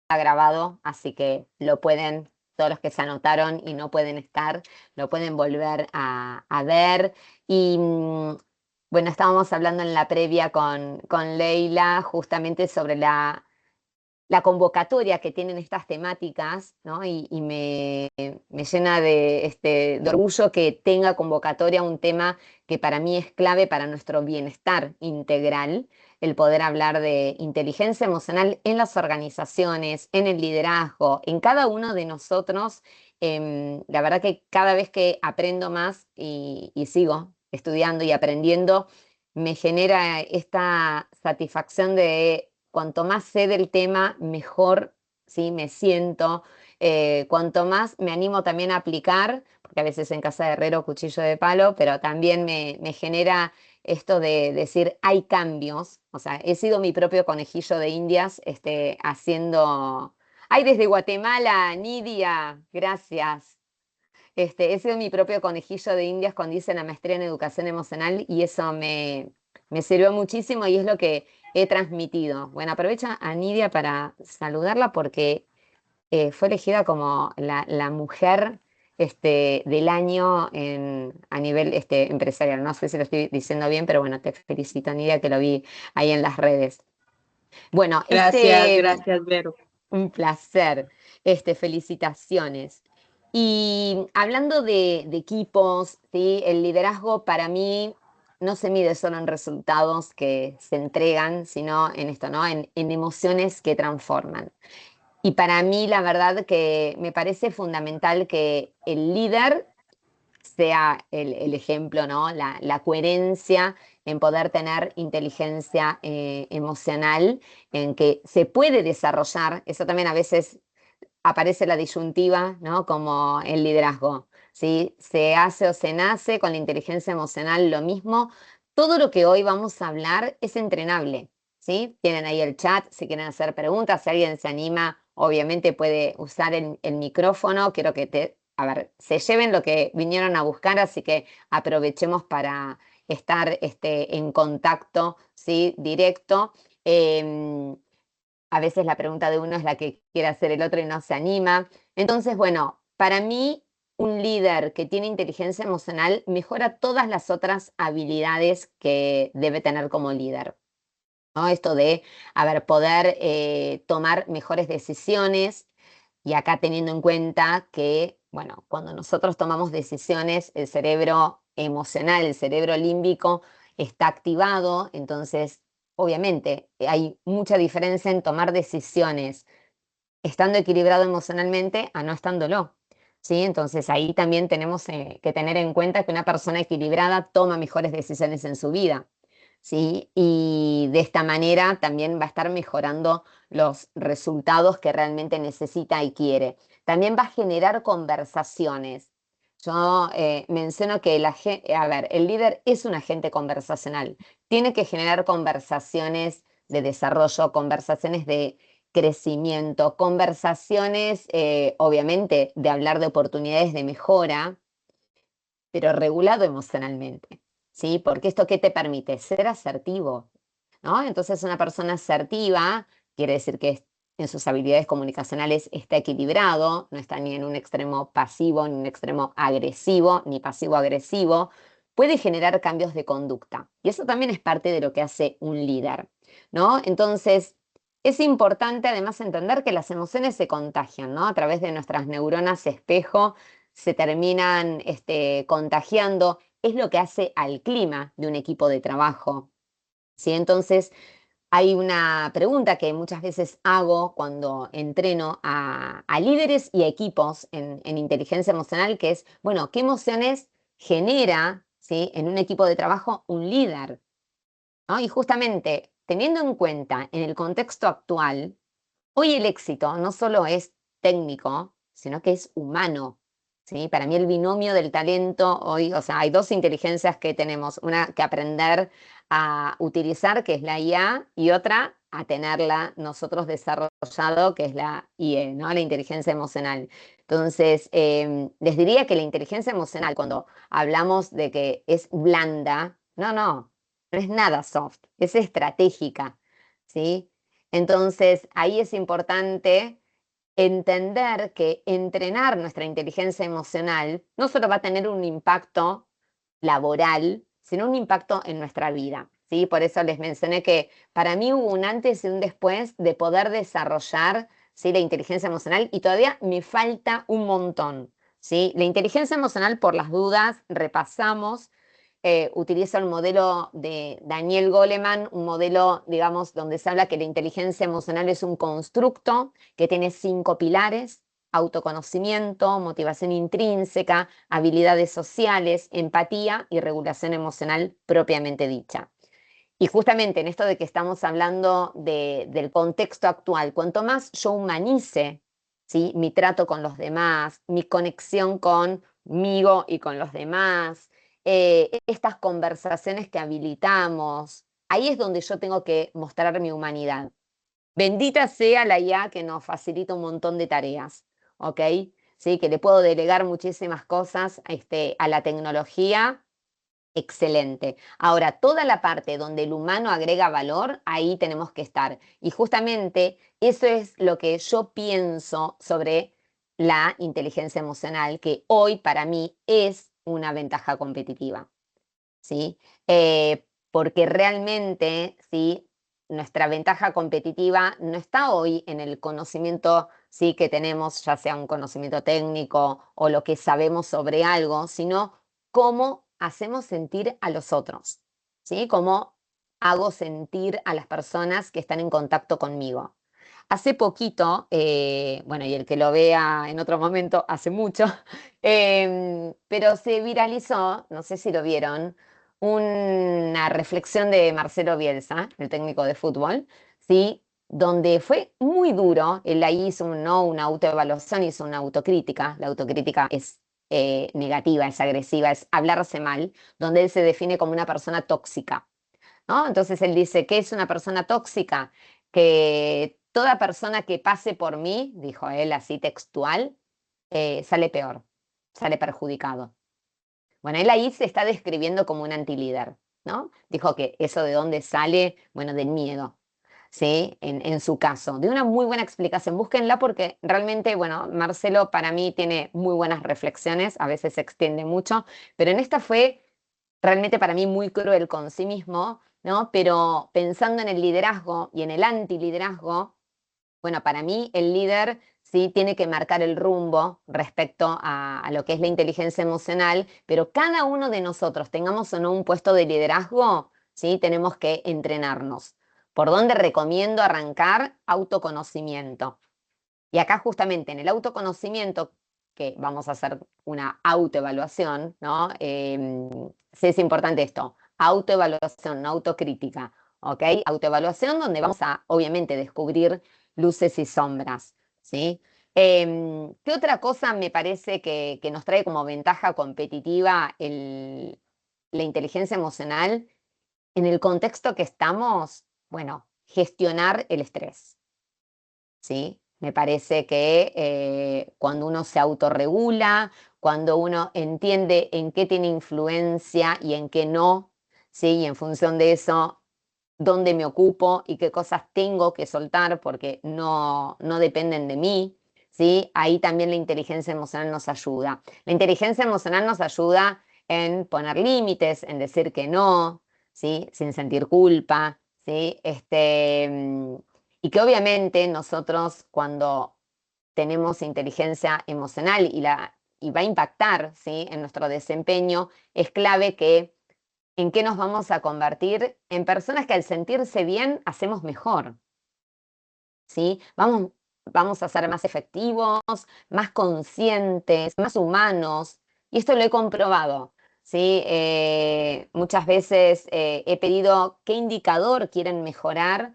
grabado, así que lo pueden, todos los que se anotaron y no pueden estar, lo pueden volver a ver. Y bueno, estábamos hablando en la previa con Leila justamente sobre la convocatoria que tienen estas temáticas, ¿no? Y me llena de orgullo que tenga convocatoria un tema que para mí es clave para nuestro bienestar integral, el poder hablar de inteligencia emocional en las organizaciones, en el liderazgo, en cada uno de nosotros. La verdad que cada vez que aprendo más y sigo estudiando y aprendiendo, me genera esta satisfacción de cuanto más sé del tema, mejor, ¿sí? Me siento. Cuanto más me animo también a aplicar, porque a veces en casa de herrero cuchillo de palo, pero también me genera esto de decir, hay cambios. O sea, he sido mi propio conejillo de indias haciendo... Ay, desde Guatemala, Nidia, gracias. He sido mi propio conejillo de indias cuando hice la maestría en educación emocional y eso me sirvió muchísimo y es lo que he transmitido. Bueno, aprovecho a Nidia para saludarla porque fue elegida como la mujer del año a nivel empresarial. No sé si lo estoy diciendo bien, pero bueno, te felicito, Nidia, que lo vi ahí en las redes. Bueno, Gracias, gracias, Vero. un placer. Felicitaciones. Y hablando de equipos, ¿sí? El liderazgo para mí no se mide solo en resultados que se entregan, sino en esto, ¿no? En emociones que transforman. Y para mí, la verdad que me parece fundamental que el líder sea el ejemplo, ¿no? La coherencia en poder tener inteligencia emocional, en que se puede desarrollar, eso también a veces aparece la disyuntiva, ¿no? Como el liderazgo, ¿sí? Se hace o se nace con la inteligencia emocional lo mismo. Todo lo que hoy vamos a hablar es entrenable, ¿sí? Tienen ahí el chat si quieren hacer preguntas, si alguien se anima, obviamente puede usar el micrófono. Quiero que a ver, se lleven lo que vinieron a buscar, así que aprovechemos para estar en contacto, ¿sí? Directo. Em, a veces la pregunta de uno es la que quiere hacer el otro y no se anima. Entonces, bueno, para mí un líder que tiene inteligencia emocional mejora todas las otras habilidades que debe tener como líder, ¿no? Esto de, a ver, poder tomar mejores decisiones y acá teniendo en cuenta que, bueno, cuando nosotros tomamos decisiones, el cerebro emocional, el cerebro límbico está activado, entonces, obviamente, hay mucha diferencia en tomar decisiones estando equilibrado emocionalmente a no estándolo. ¿Sí? Entonces ahí también tenemos que tener en cuenta que una persona equilibrada toma mejores decisiones en su vida. ¿Sí? Y de esta manera también va a estar mejorando los resultados que realmente necesita y quiere. También va a generar conversaciones. Yo menciono que a ver, el líder es un agente conversacional. Tiene que generar conversaciones de desarrollo, conversaciones de crecimiento, conversaciones, obviamente, de hablar de oportunidades de mejora, pero regulado emocionalmente, ¿sí? Porque esto qué te permite ser asertivo, ¿no? Entonces una persona asertiva quiere decir que en sus habilidades comunicacionales está equilibrado, no está ni en un extremo pasivo, ni en un extremo agresivo, ni pasivo-agresivo, puede generar cambios de conducta. Y eso también es parte de lo que hace un líder, ¿no? Entonces, es importante además entender que las emociones se contagian, ¿no? A través de nuestras neuronas espejo se terminan contagiando, es lo que hace al clima de un equipo de trabajo. ¿Sí? Entonces, hay una pregunta que muchas veces hago cuando entreno a líderes y a equipos en inteligencia emocional, que es, bueno, ¿qué emociones genera, ¿sí? En un equipo de trabajo un líder? ¿No? Y justamente, teniendo en cuenta en el contexto actual, hoy el éxito no solo es técnico, sino que es humano. ¿Sí? Para mí el binomio del talento hoy, o sea, hay dos inteligencias que tenemos, una que aprender a utilizar, que es la IA, y otra a tenerla nosotros desarrollado, que es la IE, ¿no? La inteligencia emocional. Entonces, les diría que la inteligencia emocional, cuando hablamos de que es blanda, no es nada soft, es estratégica, ¿sí? Entonces, ahí es importante entender que entrenar nuestra inteligencia emocional no solo va a tener un impacto laboral, sino un impacto en nuestra vida, ¿sí? Por eso les mencioné que para mí hubo un antes y un después de poder desarrollar, ¿sí?, la inteligencia emocional, y todavía me falta un montón, ¿sí? La inteligencia emocional, por las dudas, repasamos. Utilizo el modelo de Daniel Goleman, un modelo, digamos, donde se habla que la inteligencia emocional es un constructo que tiene 5 pilares: autoconocimiento, motivación intrínseca, habilidades sociales, empatía y regulación emocional propiamente dicha. Y justamente en esto de que estamos hablando del contexto actual, cuanto más yo humanice, ¿sí?, mi trato con los demás, mi conexión conmigo y con los demás, estas conversaciones que habilitamos, ahí es donde yo tengo que mostrar mi humanidad. Bendita sea la IA que nos facilita un montón de tareas, ¿ok? Sí, que le puedo delegar muchísimas cosas a la tecnología. Excelente. Ahora, toda la parte donde el humano agrega valor, ahí tenemos que estar. Y justamente eso es lo que yo pienso sobre la inteligencia emocional, que hoy para mí es una ventaja competitiva, ¿sí? Porque realmente, ¿sí?, nuestra ventaja competitiva no está hoy en el conocimiento, sí, que tenemos, ya sea un conocimiento técnico o lo que sabemos sobre algo, sino cómo hacemos sentir a los otros, ¿sí? Cómo hago sentir a las personas que están en contacto conmigo. Hace poquito, bueno, y el que lo vea en otro momento, hace mucho, pero se viralizó, no sé si lo vieron, una reflexión de Marcelo Bielsa, el técnico de fútbol, ¿sí?, donde fue muy duro. Él ahí hizo ¿no?, una autoevaluación, hizo una autocrítica. La autocrítica es negativa, es agresiva, es hablarse mal, donde él se define como una persona tóxica, ¿no? Entonces él dice, ¿qué es una persona tóxica? Que toda persona que pase por mí, dijo él así textual, sale peor, sale perjudicado. Bueno, él ahí se está describiendo como un antilíder, ¿no? Dijo que eso de dónde sale, bueno, del miedo, ¿sí? En su caso, de una muy buena explicación. Búsquenla porque realmente, bueno, Marcelo para mí tiene muy buenas reflexiones, a veces se extiende mucho, pero en esta fue realmente para mí muy cruel con sí mismo, ¿no? Pero pensando en el liderazgo y en el antiliderazgo, bueno, para mí el líder sí tiene que marcar el rumbo respecto a lo que es la inteligencia emocional, pero cada uno de nosotros, tengamos o no un puesto de liderazgo, sí, tenemos que entrenarnos. ¿Por dónde recomiendo arrancar? Autoconocimiento. Y acá justamente en el autoconocimiento, que vamos a hacer una autoevaluación, ¿no? Sí es importante esto, autoevaluación, no autocrítica, ¿ok? Autoevaluación donde vamos a, obviamente, descubrir luces y sombras, ¿sí? ¿Qué otra cosa me parece que nos trae como ventaja competitiva la inteligencia emocional? En el contexto que estamos, bueno, gestionar el estrés, ¿sí? Me parece que cuando uno se autorregula, cuando uno entiende en qué tiene influencia y en qué no, ¿sí? Y en función de eso, dónde me ocupo y qué cosas tengo que soltar porque no dependen de mí, ¿sí? Ahí también la inteligencia emocional nos ayuda. La inteligencia emocional nos ayuda en poner límites, en decir que no, ¿sí?, sin sentir culpa, ¿sí? Y que obviamente nosotros cuando tenemos inteligencia emocional y va a impactar, ¿sí?, en nuestro desempeño, es clave que en qué nos vamos a convertir en personas que al sentirse bien hacemos mejor, ¿sí? Vamos a ser más efectivos, más conscientes, más humanos. Y esto lo he comprobado, ¿sí? Muchas veces he pedido qué indicador quieren mejorar.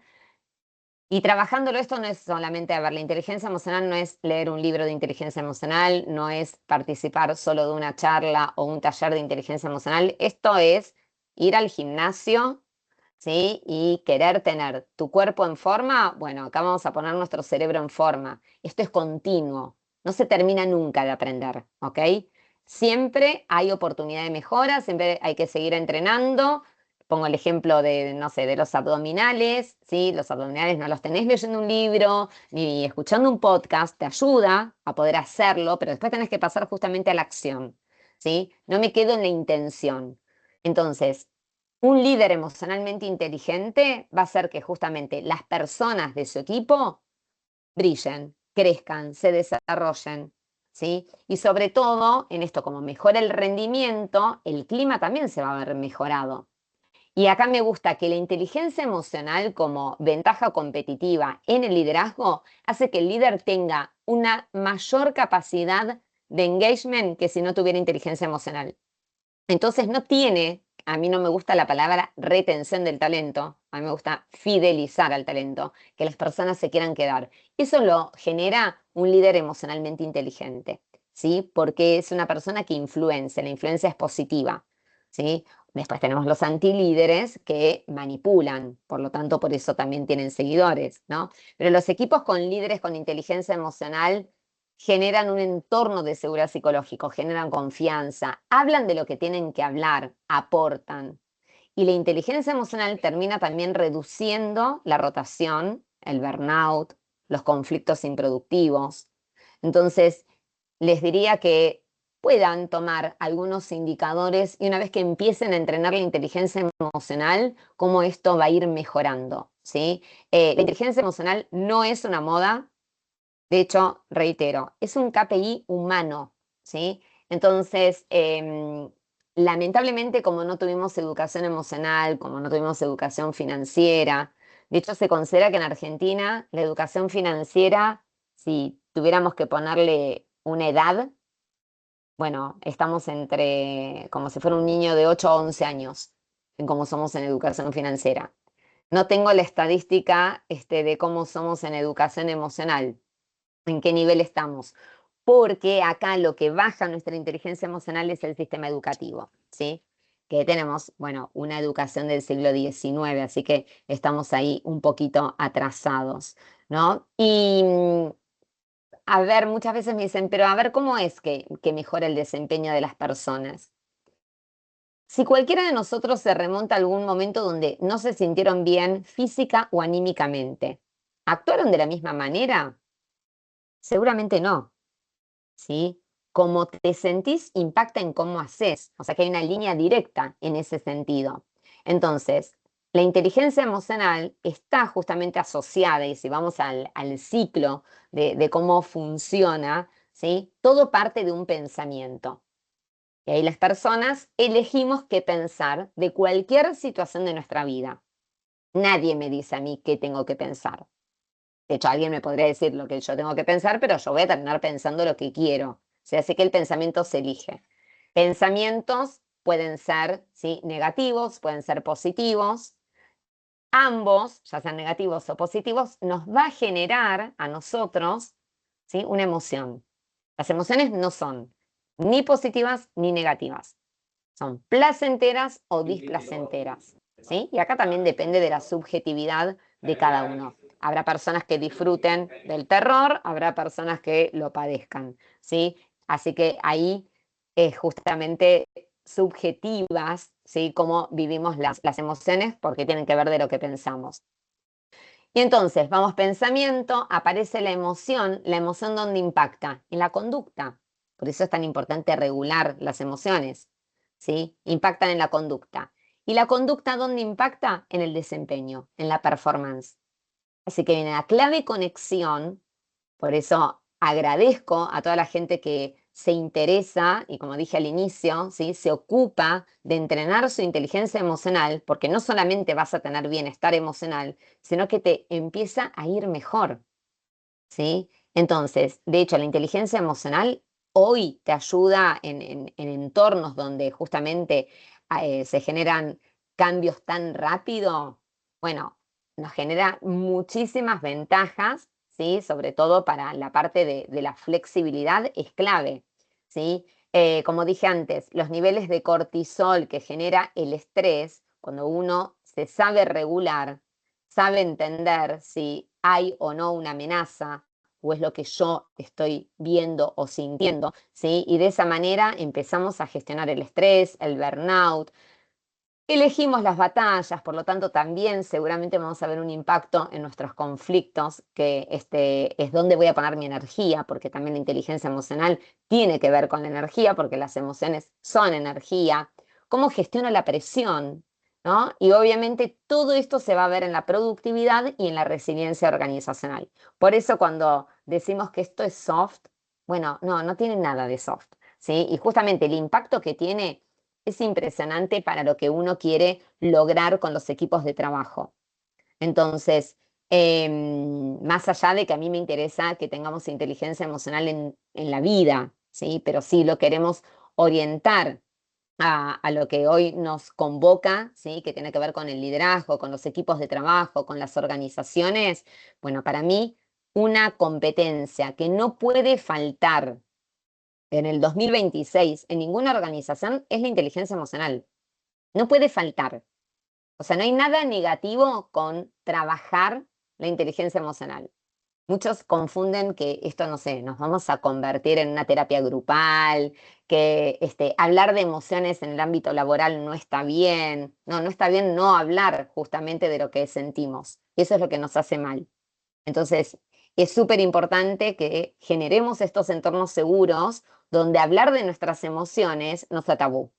Y trabajándolo esto no es solamente, a ver, la inteligencia emocional no es leer un libro de inteligencia emocional, no es participar solo de una charla o un taller de inteligencia emocional. Esto es ir al gimnasio, ¿sí?, y querer tener tu cuerpo en forma. Bueno, acá vamos a poner nuestro cerebro en forma. Esto es continuo, no se termina nunca de aprender, ¿ok? Siempre hay oportunidad de mejora, siempre hay que seguir entrenando, pongo el ejemplo de, no sé, de los abdominales, ¿sí? Los abdominales no los tenés leyendo un libro ni escuchando un podcast, te ayuda a poder hacerlo, pero después tenés que pasar justamente a la acción, ¿sí? No me quedo en la intención. Entonces, un líder emocionalmente inteligente va a hacer que justamente las personas de su equipo brillen, crezcan, se desarrollen, ¿sí? Y sobre todo, en esto, como mejora el rendimiento, el clima también se va a ver mejorado. Y acá me gusta que la inteligencia emocional como ventaja competitiva en el liderazgo hace que el líder tenga una mayor capacidad de engagement que si no tuviera inteligencia emocional. Entonces no tiene, a mí no me gusta la palabra retención del talento, a mí me gusta fidelizar al talento, que las personas se quieran quedar. Eso lo genera un líder emocionalmente inteligente, ¿sí? Porque es una persona que influencia, la influencia es positiva, ¿sí? Después tenemos los antilíderes que manipulan, por lo tanto, por eso también tienen seguidores, ¿no? Pero los equipos con líderes con inteligencia emocional generan un entorno de seguridad psicológico, generan confianza, hablan de lo que tienen que hablar, aportan. Y la inteligencia emocional termina también reduciendo la rotación, el burnout, los conflictos improductivos. Entonces, les diría que puedan tomar algunos indicadores y una vez que empiecen a entrenar la inteligencia emocional, cómo esto va a ir mejorando, ¿sí? La inteligencia emocional no es una moda, de hecho, reitero, es un KPI humano, ¿sí? Entonces, lamentablemente, como no tuvimos educación emocional, como no tuvimos educación financiera, de hecho, se considera que en Argentina la educación financiera, si tuviéramos que ponerle una edad, bueno, estamos entre, como si fuera un niño de 8 a 11 años, en cómo somos en educación financiera. No tengo la estadística de cómo somos en educación emocional, en qué nivel estamos, porque acá lo que baja nuestra inteligencia emocional es el sistema educativo, ¿sí? Que tenemos, bueno, una educación del siglo XIX, así que estamos ahí un poquito atrasados, ¿no? Y a ver, muchas veces me dicen, pero a ver, ¿cómo es que mejora el desempeño de las personas? Si cualquiera de nosotros se remonta a algún momento donde no se sintieron bien física o anímicamente, ¿actuaron de la misma manera? Seguramente no. ¿Sí? Cómo te sentís impacta en cómo haces, o sea que hay una línea directa en ese sentido. Entonces, la inteligencia emocional está justamente asociada, y si vamos al ciclo de cómo funciona, ¿sí? Todo parte de un pensamiento. Y ahí las personas elegimos qué pensar de cualquier situación de nuestra vida. Nadie me dice a mí qué tengo que pensar. De hecho, alguien me podría decir lo que yo tengo que pensar, pero yo voy a terminar pensando lo que quiero. O sea, así que el pensamiento se elige. Pensamientos pueden ser, ¿sí?, negativos, pueden ser positivos. Ambos, ya sean negativos o positivos, nos va a generar a nosotros, ¿sí?, una emoción. Las emociones no son ni positivas ni negativas. Son placenteras o displacenteras, ¿sí? Y acá también depende de la subjetividad de cada uno. Habrá personas que disfruten del terror, habrá personas que lo padezcan, ¿sí? Así que ahí es justamente subjetivas, ¿sí? Cómo vivimos las emociones, porque tienen que ver de lo que pensamos. Y entonces, vamos, pensamiento, aparece la emoción ¿dónde impacta? En la conducta. Por eso es tan importante regular las emociones, ¿sí? Impactan en la conducta. ¿Y la conducta dónde impacta? En el desempeño, en la performance. Así que viene la clave conexión. Por eso agradezco a toda la gente que se interesa y, como dije al inicio, ¿sí?, se ocupa de entrenar su inteligencia emocional, porque no solamente vas a tener bienestar emocional, sino que te empieza a ir mejor, ¿sí? Entonces, de hecho, la inteligencia emocional hoy te ayuda en entornos donde justamente se generan cambios tan rápido. Bueno, nos genera muchísimas ventajas, ¿sí? Sobre todo para la parte de la flexibilidad es clave, ¿sí? Como dije antes, los niveles de cortisol que genera el estrés, cuando uno se sabe regular, sabe entender si hay o no una amenaza o es lo que yo estoy viendo o sintiendo, ¿sí? Y de esa manera empezamos a gestionar el estrés, el burnout. Elegimos las batallas, por lo tanto también seguramente vamos a ver un impacto en nuestros conflictos, que es donde voy a poner mi energía, porque también la inteligencia emocional tiene que ver con la energía, porque las emociones son energía. ¿Cómo gestiono la presión? ¿No? Y obviamente todo esto se va a ver en la productividad y en la resiliencia organizacional. Por eso cuando decimos que esto es soft, bueno, no, no tiene nada de soft, ¿sí? Y justamente el impacto que tiene es impresionante para lo que uno quiere lograr con los equipos de trabajo. Entonces, más allá de que a mí me interesa que tengamos inteligencia emocional en la vida, ¿sí? Pero sí lo queremos orientar a lo que hoy nos convoca, ¿sí? Que tiene que ver con el liderazgo, con los equipos de trabajo, con las organizaciones. Bueno, para mí, una competencia que no puede faltar en el 2026 en ninguna organización es la inteligencia emocional. No puede faltar. O sea, no hay nada negativo con trabajar la inteligencia emocional. Muchos confunden que esto, no sé, nos vamos a convertir en una terapia grupal, que hablar de emociones en el ámbito laboral no está bien. No, no está bien no hablar justamente de lo que sentimos. Eso es lo que nos hace mal. Entonces, es súper importante que generemos estos entornos seguros donde hablar de nuestras emociones no sea tabú,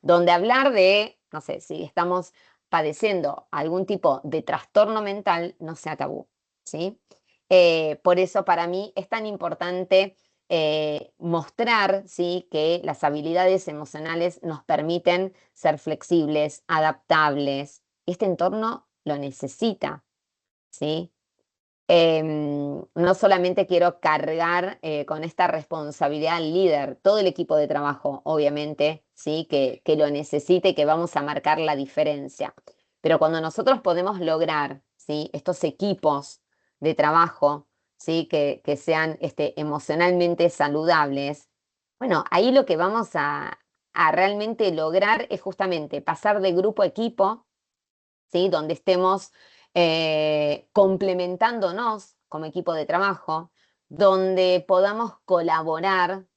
donde hablar de, no sé, si estamos padeciendo algún tipo de trastorno mental, no sea tabú, ¿sí? Por eso para mí es tan importante mostrar, ¿sí? Que las habilidades emocionales nos permiten ser flexibles, adaptables. Este entorno lo necesita, ¿sí? No solamente quiero cargar con esta responsabilidad al líder, todo el equipo de trabajo, obviamente, ¿sí? Que lo necesite, que vamos a marcar la diferencia. Pero cuando nosotros podemos lograr, ¿sí? Estos equipos de trabajo, ¿sí? Que sean emocionalmente saludables, bueno, ahí lo que vamos a realmente lograr es justamente pasar de grupo a equipo, ¿sí? Donde estemos complementándonos como equipo de trabajo, donde podamos colaborar,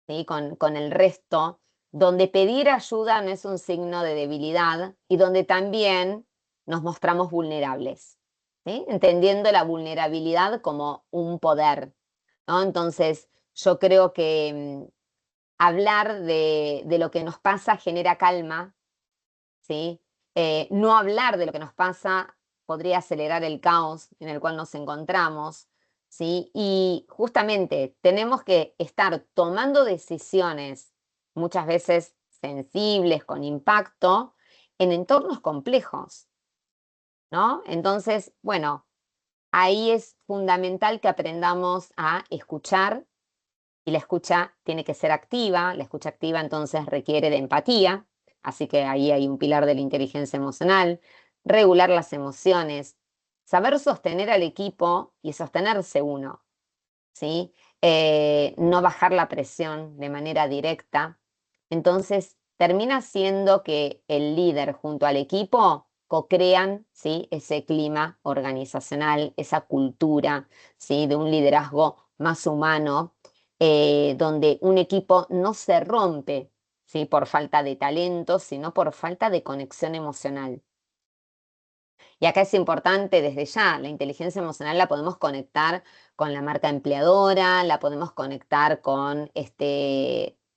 ¿sí? con el resto, donde pedir ayuda no es un signo de debilidad y donde también nos mostramos vulnerables, ¿sí? Entendiendo la vulnerabilidad como un poder, ¿no? Entonces, yo creo que hablar de lo que nos pasa genera calma, ¿sí? No hablar de lo que nos pasa podría acelerar el caos en el cual nos encontramos, ¿sí? Y justamente tenemos que estar tomando decisiones muchas veces sensibles, con impacto, en entornos complejos, ¿no? Entonces, bueno, ahí es fundamental que aprendamos a escuchar y la escucha tiene que ser activa, la escucha activa entonces requiere de empatía, así que ahí hay un pilar de la inteligencia emocional, regular las emociones, saber sostener al equipo y sostenerse uno, ¿sí? No bajar la presión de manera directa. Entonces, termina siendo que el líder junto al equipo co-crean, ¿sí? Ese clima organizacional, esa cultura, ¿sí? De un liderazgo más humano, donde un equipo no se rompe, ¿sí? Por falta de talento, sino por falta de conexión emocional. Y acá es importante desde ya, la inteligencia emocional la podemos conectar con la marca empleadora, la podemos conectar con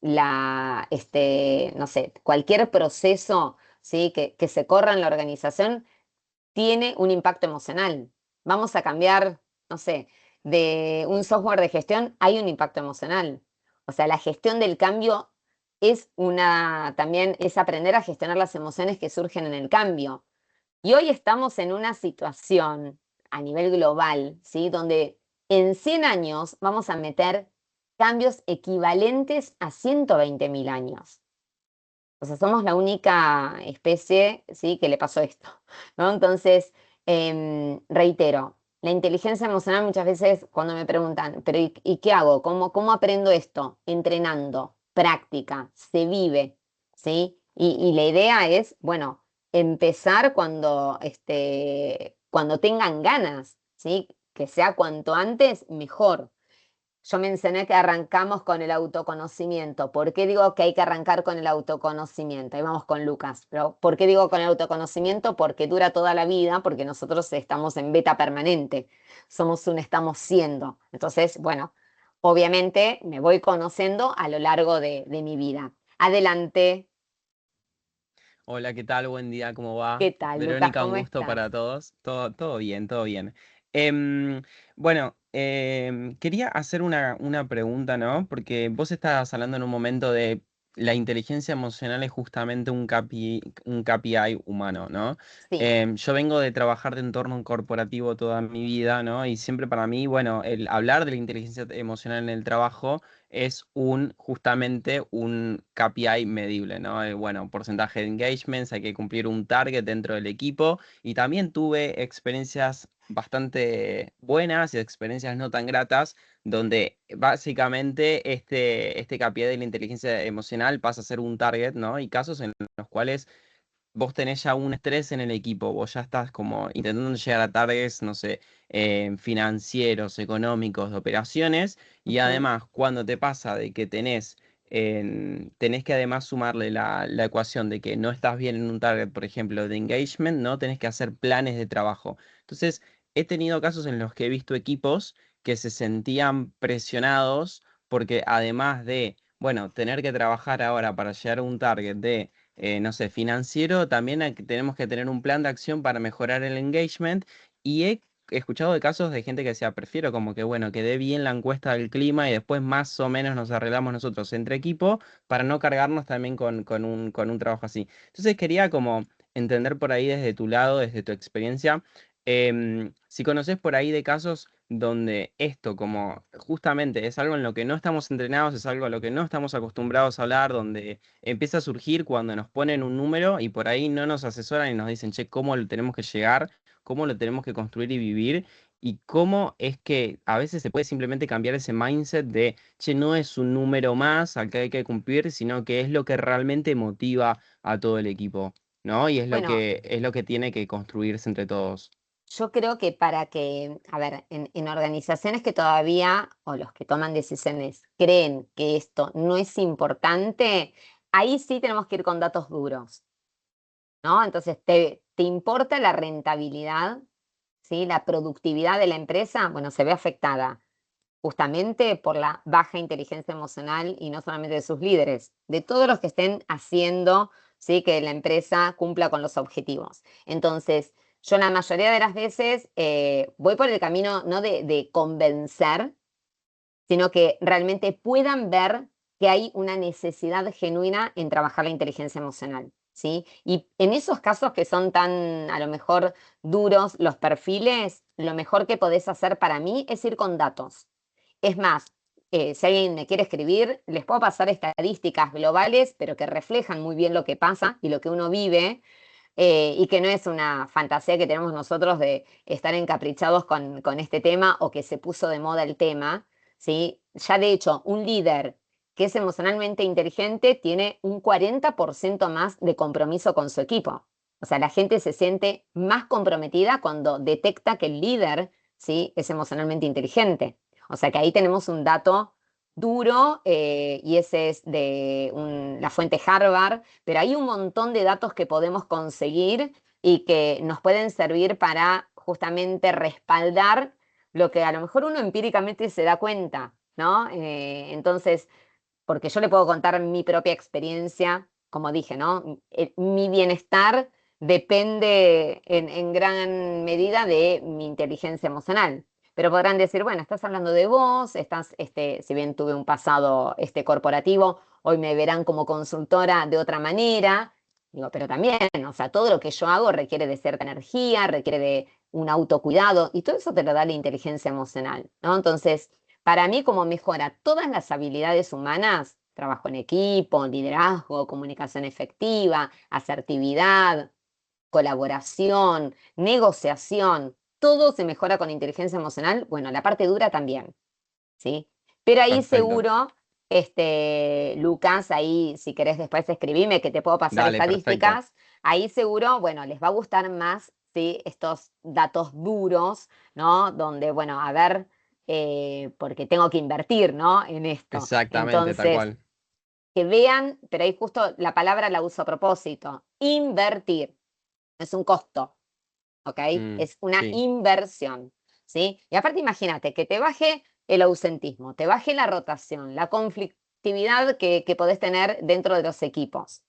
no sé, cualquier proceso, ¿sí? que se corra en la organización tiene un impacto emocional. Vamos a cambiar, no sé, de un software de gestión, hay un impacto emocional. O sea, la gestión del cambio también es aprender a gestionar las emociones que surgen en el cambio. Y hoy estamos en una situación a nivel global, ¿sí? Donde en 100 años vamos a meter cambios equivalentes a 120.000 años. O sea, somos la única especie, ¿sí? Que le pasó esto, ¿no? Entonces, reitero, la inteligencia emocional muchas veces cuando me preguntan, pero ¿y qué hago? ¿Cómo aprendo esto? Entrenando, práctica, se vive, ¿sí? Y la idea es, bueno, empezar cuando tengan ganas, ¿sí? Que sea cuanto antes, mejor. yo mencioné que arrancamos con el autoconocimiento. ¿Por qué digo que hay que arrancar con el autoconocimiento? Ahí vamos con Lucas. Pero ¿por qué digo con el autoconocimiento? Porque dura toda la vida, porque nosotros estamos en beta permanente. Somos un estamos siendo. Entonces, bueno, obviamente me voy conociendo a lo largo de mi vida. Adelante. Hola, ¿qué tal? Buen día, ¿cómo va? ¿Qué tal, Lucas? Verónica, un ¿Cómo gusto estás? para todos. Todo bien, todo bien. Bueno, quería hacer una pregunta, ¿no? Porque vos estabas hablando en un momento de la inteligencia emocional es justamente un KPI humano, ¿no? Sí. Yo vengo de trabajar de entorno corporativo toda mi vida, ¿no? Y siempre para mí, bueno, el hablar de la inteligencia emocional en el trabajo es justamente un KPI medible, ¿no? Bueno, porcentaje de engagements, hay que cumplir un target dentro del equipo y también tuve experiencias bastante buenas y experiencias no tan gratas, donde básicamente este KPI de la inteligencia emocional pasa a ser un target, ¿no? Y casos en los cuales vos tenés ya un estrés en el equipo, vos ya estás como intentando llegar a targets, no sé, financieros, económicos, de operaciones, y Ujú. además cuando te pasa de que tenés que además sumarle la ecuación de que no estás bien en un target, por ejemplo, de engagement, ¿no? Tenés que hacer planes de trabajo. Entonces, he tenido casos en los que he visto equipos que se sentían presionados porque además de, bueno, tener que trabajar ahora para llegar a un target de no sé, financiero, también tenemos que tener un plan de acción para mejorar el engagement. Y he escuchado de casos de gente que decía, prefiero como que, bueno, que dé bien la encuesta del clima y después más o menos nos arreglamos nosotros entre equipo para no cargarnos también con un trabajo así. Entonces quería como entender por ahí desde tu lado, desde tu experiencia, si conoces por ahí de casos donde esto como justamente es algo en lo que no estamos entrenados, es algo a lo que no estamos acostumbrados a hablar, donde empieza a surgir cuando nos ponen un número y por ahí no nos asesoran y nos dicen, che, ¿cómo lo tenemos que llegar? ¿Cómo lo tenemos que construir y vivir? Y cómo es que a veces se puede simplemente cambiar ese mindset de, che, no es un número más al que hay que cumplir, sino que es lo que realmente motiva a todo el equipo, ¿no? Y Bueno, es lo que tiene que construirse entre todos. yo creo que para que, a ver, en organizaciones que todavía, o los que toman decisiones, creen que esto no es importante, ahí sí tenemos que ir con datos duros, ¿no? Entonces, ¿te importa la rentabilidad, ¿sí? La productividad de la empresa? Bueno, se ve afectada justamente por la baja inteligencia emocional y no solamente de sus líderes, de todos los que estén haciendo, ¿sí? Que la empresa cumpla con los objetivos. Entonces, yo la mayoría de las veces voy por el camino no de convencer, sino que realmente puedan ver que hay una necesidad genuina en trabajar la inteligencia emocional. ¿Sí? Y en esos casos que son tan, a lo mejor, duros los perfiles, lo mejor que podés hacer para mí es ir con datos. Es más, si alguien me quiere escribir, les puedo pasar estadísticas globales, pero que reflejan muy bien lo que pasa y lo que uno vive, y que no es una fantasía que tenemos nosotros de estar encaprichados con este tema o que se puso de moda el tema, ¿sí? Ya de hecho, un líder que es emocionalmente inteligente tiene un 40% más de compromiso con su equipo. O sea, la gente se siente más comprometida cuando detecta que el líder, ¿sí? Es emocionalmente inteligente. O sea que ahí tenemos un dato duro, y ese es de la fuente Harvard, pero hay un montón de datos que podemos conseguir y que nos pueden servir para justamente respaldar lo que a lo mejor uno empíricamente se da cuenta, ¿no? Entonces, porque yo le puedo contar mi propia experiencia, como dije, ¿no? Mi bienestar depende en gran medida de mi inteligencia emocional. Pero podrán decir, bueno, estás hablando de vos, estás, si bien tuve un pasado corporativo, hoy me verán como consultora de otra manera. Digo, pero también, o sea, todo lo que yo hago requiere de cierta energía, requiere de un autocuidado, y todo eso te lo da la inteligencia emocional, ¿no? Entonces, para mí, como mejora todas las habilidades humanas, trabajo en equipo, liderazgo, comunicación efectiva, asertividad, colaboración, negociación, todo se mejora con inteligencia emocional. Bueno, la parte dura también, ¿sí? Pero ahí Perfecto. seguro, Lucas, ahí si querés después escribime que te puedo pasar Dale, perfecto. estadísticas, ahí seguro, bueno, les va a gustar más, ¿sí? Estos datos duros, ¿no? Donde, bueno, a ver, porque tengo que invertir, ¿no? En esto. Exactamente, tal Entonces, cual. que vean, pero ahí justo la palabra la uso a propósito, invertir, es un costo, ¿ok? Es una Sí, inversión, ¿sí? Y aparte imagínate que te baje el ausentismo, te baje la rotación, la conflictividad que podés tener dentro de los equipos.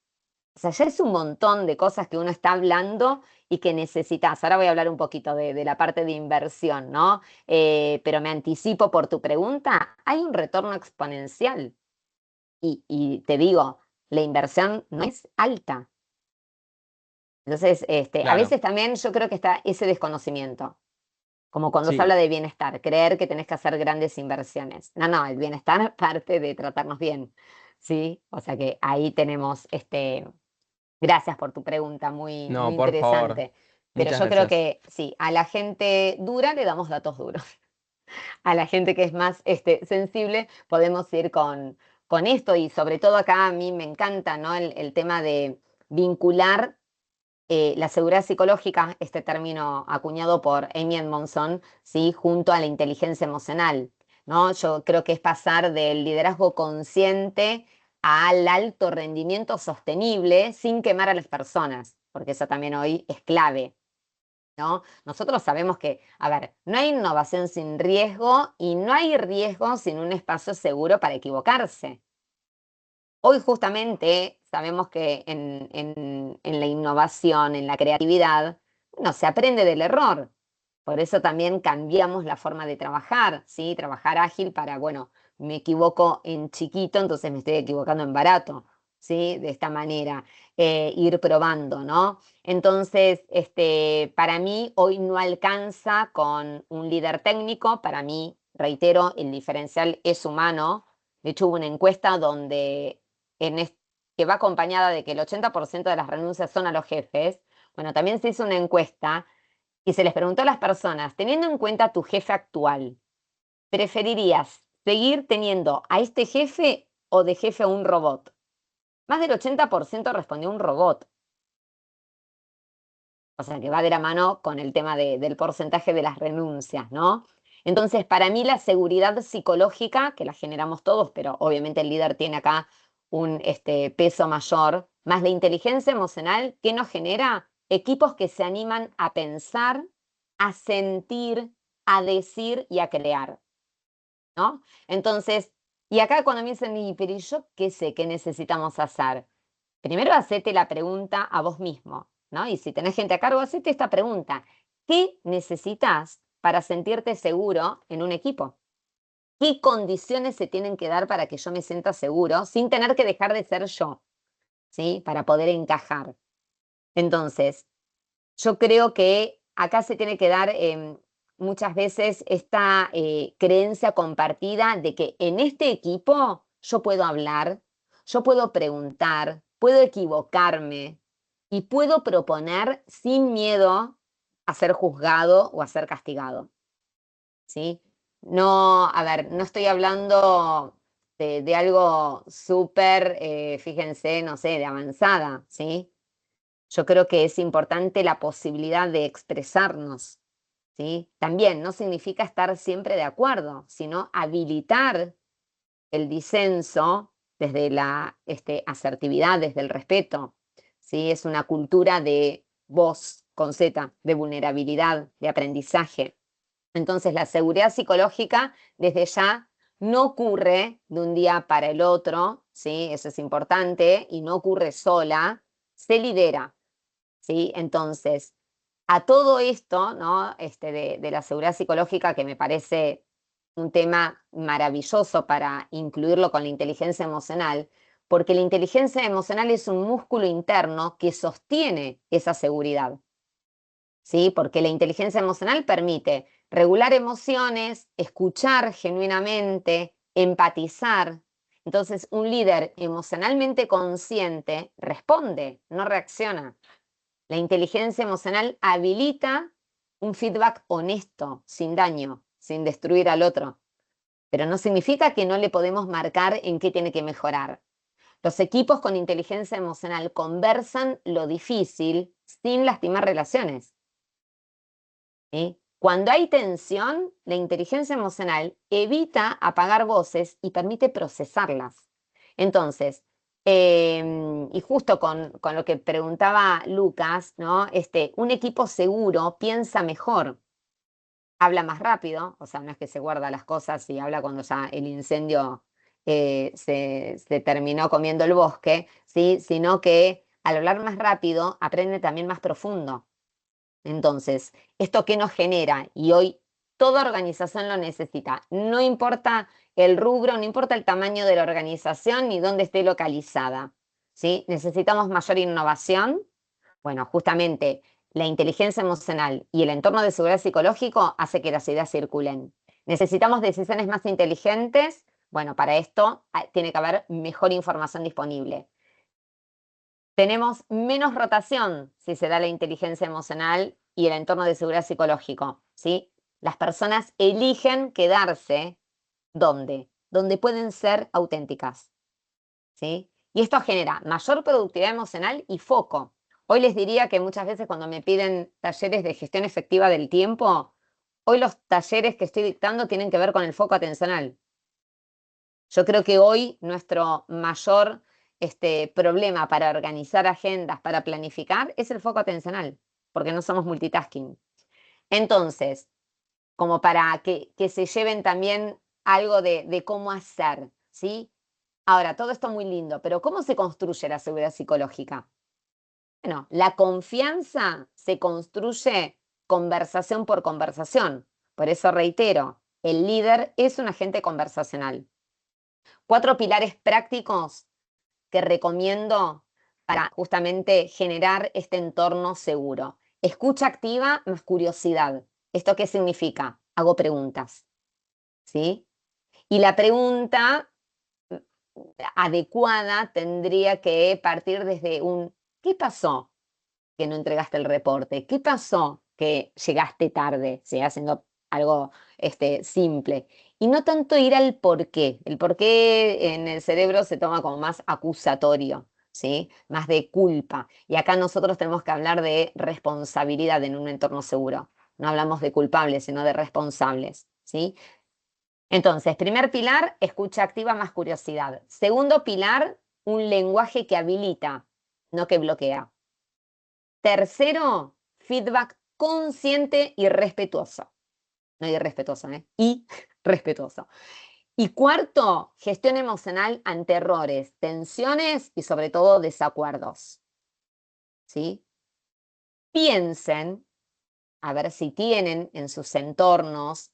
O sea, ya es un montón de cosas que uno está hablando y que necesitas. Ahora voy a hablar un poquito de la parte de inversión, ¿no? Pero me anticipo por tu pregunta. Hay un retorno exponencial. Y te digo, la inversión no es alta. Entonces, a claro. veces también yo creo que está ese desconocimiento, como cuando se Sí, habla de bienestar, creer que tenés que hacer grandes inversiones. No, no, el bienestar parte de tratarnos bien, ¿sí? O sea que ahí tenemos, gracias por tu pregunta, muy, muy no, por favor. interesante. Pero Muchas yo creo gracias. que sí, a la gente dura le damos datos duros. A la gente que es más sensible podemos ir con esto y sobre todo acá a mí me encanta, ¿no? El tema de vincular la seguridad psicológica, este término acuñado por Amy Edmondson, ¿sí? Junto a la inteligencia emocional, ¿no? Yo creo que es pasar del liderazgo consciente al alto rendimiento sostenible sin quemar a las personas, porque eso también hoy es clave, ¿no? Nosotros sabemos que, a ver, no hay innovación sin riesgo y no hay riesgo sin un espacio seguro para equivocarse. Hoy justamente sabemos que en la innovación, en la creatividad, no se aprende del error. Por eso también cambiamos la forma de trabajar, ¿sí? Trabajar ágil para, bueno, me equivoco en chiquito, entonces me estoy equivocando en barato, ¿sí? De esta manera, ir probando, ¿no? Entonces, para mí hoy no alcanza con un líder técnico, para mí, reitero, el diferencial es humano. De hecho, hubo una encuesta donde que va acompañada de que el 80% de las renuncias son a los jefes. Bueno, también se hizo una encuesta y se les preguntó a las personas, teniendo en cuenta tu jefe actual, ¿preferirías seguir teniendo a este jefe o de jefe a un robot? Más del 80% respondió un robot. O sea, que va de la mano con el tema del porcentaje de las renuncias, ¿no? Entonces, para mí la seguridad psicológica, que la generamos todos, pero obviamente el líder tiene acá un peso mayor, más la inteligencia emocional, que nos genera equipos que se animan a pensar, a sentir, a decir y a crear, ¿no? Entonces, y acá cuando me dicen, pero ¿y yo qué sé qué necesitamos hacer? Primero hacete la pregunta a vos mismo, ¿no? Y si tenés gente a cargo, hacete esta pregunta. ¿Qué necesitas para sentirte seguro en un equipo? ¿Qué condiciones se tienen que dar para que yo me sienta seguro sin tener que dejar de ser yo, ¿sí? Para poder encajar. Entonces, yo creo que acá se tiene que dar muchas veces esta creencia compartida de que en este equipo yo puedo hablar, yo puedo preguntar, puedo equivocarme y puedo proponer sin miedo a ser juzgado o a ser castigado, ¿sí? No, a ver, no estoy hablando de algo súper, fíjense, no sé, de avanzada, ¿sí? Yo creo que es importante la posibilidad de expresarnos, ¿sí? También no significa estar siempre de acuerdo, sino habilitar el disenso desde la asertividad, desde el respeto, ¿sí? Es una cultura de voz con Z, de vulnerabilidad, de aprendizaje. Entonces, la seguridad psicológica desde ya no ocurre de un día para el otro, ¿sí? Eso es importante, y no ocurre sola, se lidera. ¿Sí? Entonces, a todo esto, ¿no? De la seguridad psicológica, que me parece un tema maravilloso para incluirlo con la inteligencia emocional, porque la inteligencia emocional es un músculo interno que sostiene esa seguridad, ¿sí? Porque la inteligencia emocional permite regular emociones, escuchar genuinamente, empatizar. Entonces, un líder emocionalmente consciente responde, no reacciona. La inteligencia emocional habilita un feedback honesto, sin daño, sin destruir al otro. Pero no significa que no le podemos marcar en qué tiene que mejorar. Los equipos con inteligencia emocional conversan lo difícil sin lastimar relaciones, ¿sí? Cuando hay tensión, la inteligencia emocional evita apagar voces y permite procesarlas. Entonces, y justo con lo que preguntaba Lucas, ¿no? Un equipo seguro piensa mejor, habla más rápido, o sea, no es que se guarda las cosas y habla cuando ya el incendio se terminó comiendo el bosque, ¿sí? Sino que al hablar más rápido aprende también más profundo. Entonces, ¿esto qué nos genera? Y hoy toda organización lo necesita. No importa el rubro, no importa el tamaño de la organización ni dónde esté localizada, ¿sí? Necesitamos mayor innovación. Bueno, justamente la inteligencia emocional y el entorno de seguridad psicológico hace que las ideas circulen. Necesitamos decisiones más inteligentes. Bueno, para esto tiene que haber mejor información disponible. Tenemos menos rotación si se da la inteligencia emocional y el entorno de seguridad psicológico, ¿sí? Las personas eligen quedarse ¿dónde? Donde pueden ser auténticas, ¿sí? Y esto genera mayor productividad emocional y foco. Hoy les diría que muchas veces cuando me piden talleres de gestión efectiva del tiempo, hoy los talleres que estoy dictando tienen que ver con el foco atencional. Yo creo que hoy nuestro mayor problema para organizar agendas, para planificar, es el foco atencional, porque no somos multitasking. Entonces, como para que se lleven también algo de cómo hacer, ¿sí? Ahora, todo esto muy lindo, pero ¿cómo se construye la seguridad psicológica? Bueno, la confianza se construye conversación por conversación. Por eso reitero, el líder es un agente conversacional. 4 pilares prácticos que recomiendo para justamente generar este entorno seguro. Escucha activa más curiosidad. ¿Esto qué significa? Hago preguntas, ¿sí? Y la pregunta adecuada tendría que partir desde un ¿qué pasó que no entregaste el reporte? ¿Qué pasó que llegaste tarde? ¿Sí? Haciendo algo simple. Y no tanto ir al por qué. El por qué en el cerebro se toma como más acusatorio, ¿sí? Más de culpa. Y acá nosotros tenemos que hablar de responsabilidad en un entorno seguro. No hablamos de culpables, sino de responsables, ¿sí? Entonces, primer pilar, escucha activa más curiosidad. Segundo pilar, un lenguaje que habilita, no que bloquea. Tercero, feedback consciente y respetuoso. No irrespetuoso, ¿eh? Y respetuoso. Y cuarto, gestión emocional ante errores, tensiones y sobre todo desacuerdos. ¿Sí? Piensen, a ver si tienen en sus entornos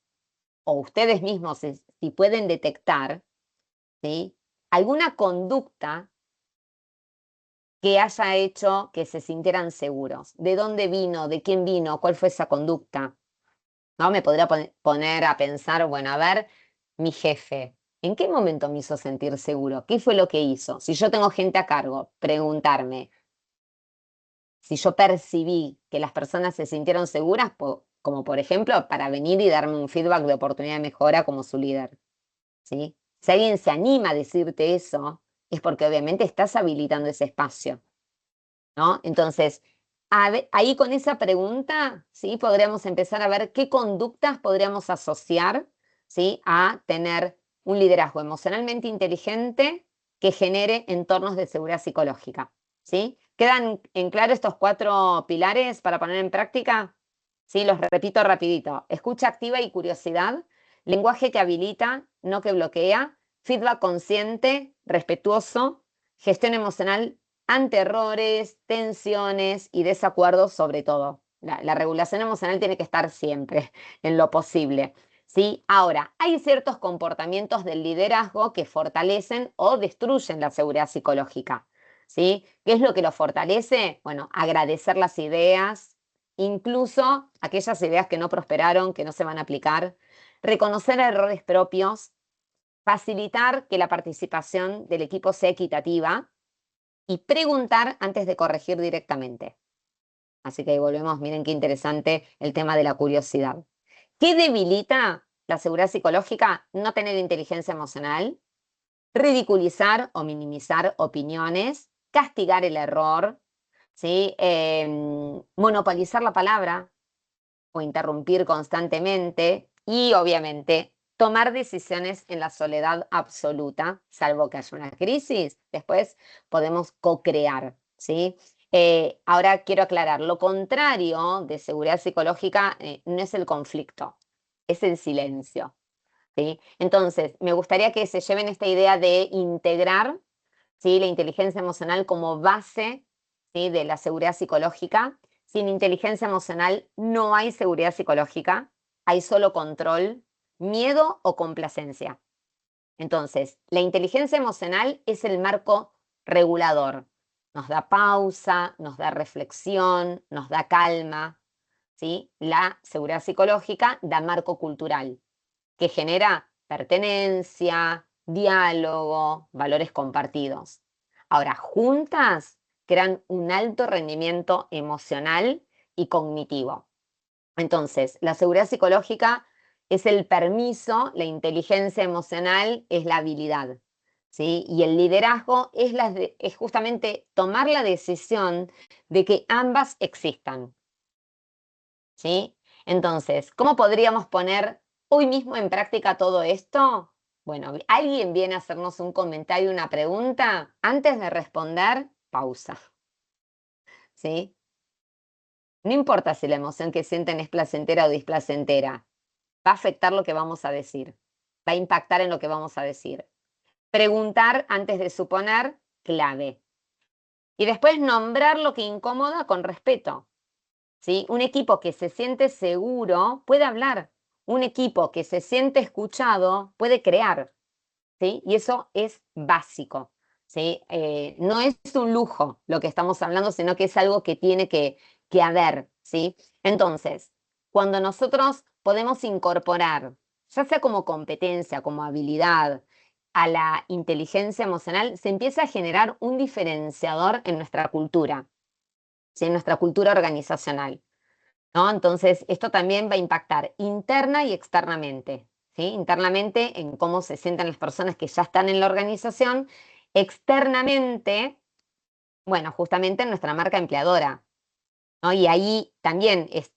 o ustedes mismos si pueden detectar, ¿sí? Alguna conducta que haya hecho que se sintieran seguros. ¿De dónde vino? ¿De quién vino? ¿Cuál fue esa conducta? ¿No? Me podría poner a pensar, bueno, a ver, mi jefe, ¿en qué momento me hizo sentir seguro? ¿Qué fue lo que hizo? Si yo tengo gente a cargo, preguntarme si yo percibí que las personas se sintieron seguras, como por ejemplo, para venir y darme un feedback de oportunidad de mejora como su líder, ¿sí? Si alguien se anima a decirte eso, es porque obviamente estás habilitando ese espacio, ¿no? Entonces, ahí con esa pregunta, ¿sí? Podríamos empezar a ver qué conductas podríamos asociar, ¿sí? A tener un liderazgo emocionalmente inteligente que genere entornos de seguridad psicológica, ¿sí? ¿Quedan en claro estos 4 pilares para poner en práctica? Sí, los repito rapidito. Escucha activa y curiosidad, lenguaje que habilita, no que bloquea, feedback consciente, respetuoso, gestión emocional ante errores, tensiones y desacuerdos sobre todo. La regulación emocional tiene que estar siempre, en lo posible, ¿sí? Ahora, hay ciertos comportamientos del liderazgo que fortalecen o destruyen la seguridad psicológica, ¿sí? ¿Qué es lo que lo fortalece? Bueno, agradecer las ideas, incluso aquellas ideas que no prosperaron, que no se van a aplicar, reconocer errores propios, facilitar que la participación del equipo sea equitativa, y preguntar antes de corregir directamente. Así que ahí volvemos, miren qué interesante el tema de la curiosidad. ¿Qué debilita la seguridad psicológica? No tener inteligencia emocional, ridiculizar o minimizar opiniones, castigar el error, ¿sí? Monopolizar la palabra, o interrumpir constantemente y obviamente tomar decisiones en la soledad absoluta, salvo que haya una crisis, después podemos co-crear, ¿sí? Ahora quiero aclarar, lo contrario de seguridad psicológica no es el conflicto, es el silencio, ¿sí? Entonces, me gustaría que se lleven esta idea de integrar, ¿sí?, la inteligencia emocional como base, ¿sí?, de la seguridad psicológica. Sin inteligencia emocional no hay seguridad psicológica, hay solo control, miedo o complacencia. Entonces, la inteligencia emocional es el marco regulador. Nos da pausa, nos da reflexión, nos da calma, ¿sí? La seguridad psicológica da marco cultural, que genera pertenencia, diálogo, valores compartidos. Ahora, juntas crean un alto rendimiento emocional y cognitivo. Entonces, la seguridad psicológica es el permiso, la inteligencia emocional es la habilidad, ¿sí? Y el liderazgo es justamente tomar la decisión de que ambas existan, ¿sí? Entonces, ¿cómo podríamos poner hoy mismo en práctica todo esto? Bueno, ¿alguien viene a hacernos un comentario, una pregunta? Antes de responder, pausa, ¿sí? No importa si la emoción que sienten es placentera o displacentera, va a afectar lo que vamos a decir, va a impactar en lo que vamos a decir. Preguntar antes de suponer, clave. Y después nombrar lo que incomoda con respeto, ¿sí? Un equipo que se siente seguro puede hablar. Un equipo que se siente escuchado puede crear, ¿sí? Y eso es básico, ¿sí? No es un lujo lo que estamos hablando, sino que es algo que tiene que haber, ¿sí? Entonces, cuando nosotros podemos incorporar, ya sea como competencia, como habilidad, a la inteligencia emocional, se empieza a generar un diferenciador en nuestra cultura, ¿sí? En nuestra cultura organizacional, ¿no? Entonces, esto también va a impactar interna y externamente, ¿sí? Internamente en cómo se sienten las personas que ya están en la organización, externamente, bueno, justamente en nuestra marca empleadora, ¿no? Y ahí también es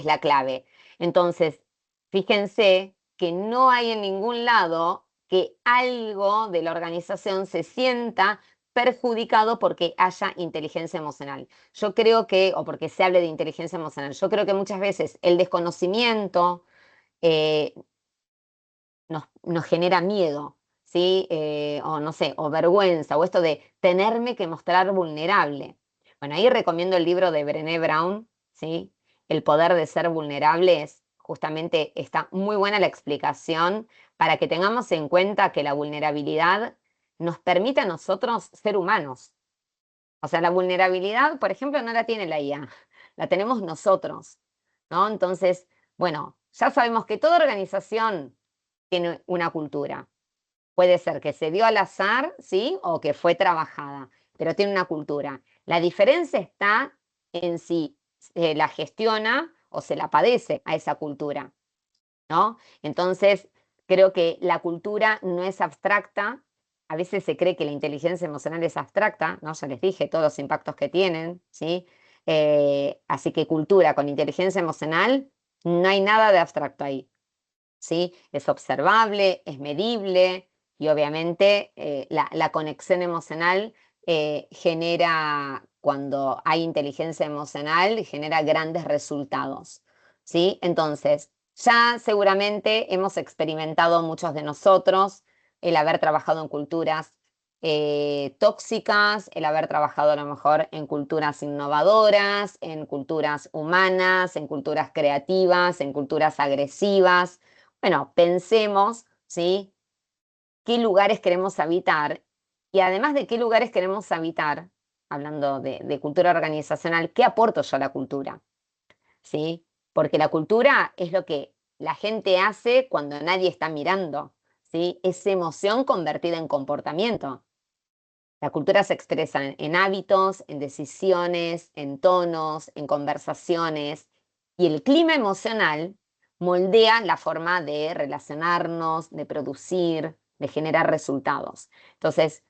la clave. Entonces, fíjense que no hay en ningún lado que algo de la organización se sienta perjudicado porque haya inteligencia emocional. Yo creo que, o porque se hable de inteligencia emocional, yo creo que muchas veces el desconocimiento eh, nos genera miedo, ¿sí? O no sé, o vergüenza, o esto de tenerme que mostrar vulnerable. Bueno, ahí recomiendo el libro de Brené Brown, ¿sí? El poder de ser vulnerables. Justamente está muy buena la explicación para que tengamos en cuenta que la vulnerabilidad nos permite a nosotros ser humanos. O sea, la vulnerabilidad, por ejemplo, no la tiene la IA, la tenemos nosotros, ¿no? Entonces, bueno, ya sabemos que toda organización tiene una cultura. Puede ser que se dio al azar, ¿sí? O que fue trabajada, pero tiene una cultura. La diferencia está en si se la gestiona o se la padece a esa cultura, ¿no? Entonces, creo que la cultura no es abstracta. A veces se cree que la inteligencia emocional es abstracta, ¿no? Ya les dije todos los impactos que tienen, ¿sí? Así que cultura con inteligencia emocional, no hay nada de abstracto ahí, ¿sí? Es observable, es medible y obviamente la conexión emocional genera, cuando hay inteligencia emocional, genera grandes resultados, ¿sí? Entonces, ya seguramente hemos experimentado muchos de nosotros el haber trabajado en culturas tóxicas, el haber trabajado a lo mejor en culturas innovadoras, en culturas humanas, en culturas creativas, en culturas agresivas. Bueno, pensemos, ¿sí?, qué lugares queremos habitar y además de qué lugares queremos habitar, hablando de cultura organizacional, ¿qué aporto yo a la cultura? ¿Sí? Porque la cultura es lo que la gente hace cuando nadie está mirando, ¿sí? Es emoción convertida en comportamiento. La cultura se expresa en hábitos, en decisiones, en tonos, en conversaciones, y el clima emocional moldea la forma de relacionarnos, de producir, de generar resultados. Entonces,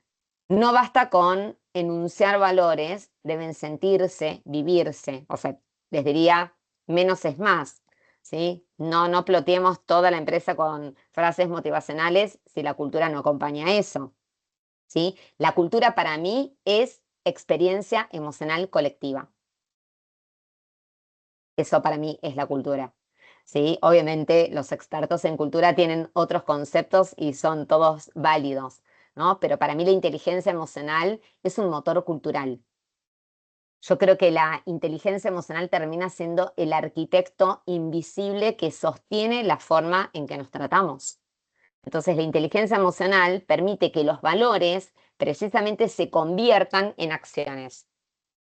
no basta con enunciar valores, deben sentirse, vivirse. O sea, les diría, menos es más, ¿sí? No ploteemos toda la empresa con frases motivacionales si la cultura no acompaña eso, ¿sí? La cultura para mí es experiencia emocional colectiva. Eso para mí es la cultura, ¿sí? Obviamente los expertos en cultura tienen otros conceptos y son todos válidos, ¿no? Pero para mí la inteligencia emocional es un motor cultural. Yo creo que la inteligencia emocional termina siendo el arquitecto invisible que sostiene la forma en que nos tratamos. Entonces, la inteligencia emocional permite que los valores precisamente se conviertan en acciones.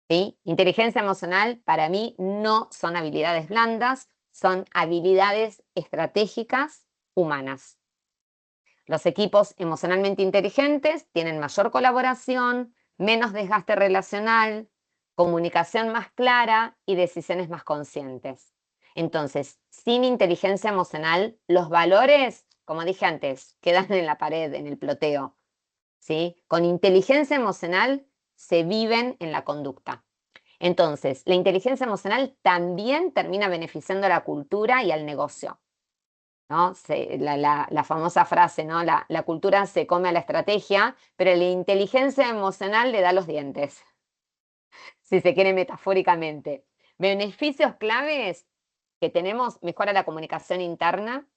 ¿Sí? Inteligencia emocional para mí no son habilidades blandas, son habilidades estratégicas humanas. Los equipos emocionalmente inteligentes tienen mayor colaboración, menos desgaste relacional, comunicación más clara y decisiones más conscientes. Entonces, sin inteligencia emocional, los valores, como dije antes, quedan en la pared, en el ploteo. ¿Sí? Con inteligencia emocional se viven en la conducta. Entonces, la inteligencia emocional también termina beneficiando a la cultura y al negocio, ¿no? La famosa frase, ¿no? La cultura se come a la estrategia, pero la inteligencia emocional le da los dientes, si se quiere metafóricamente. Beneficios claves que tenemos: mejora la comunicación interna,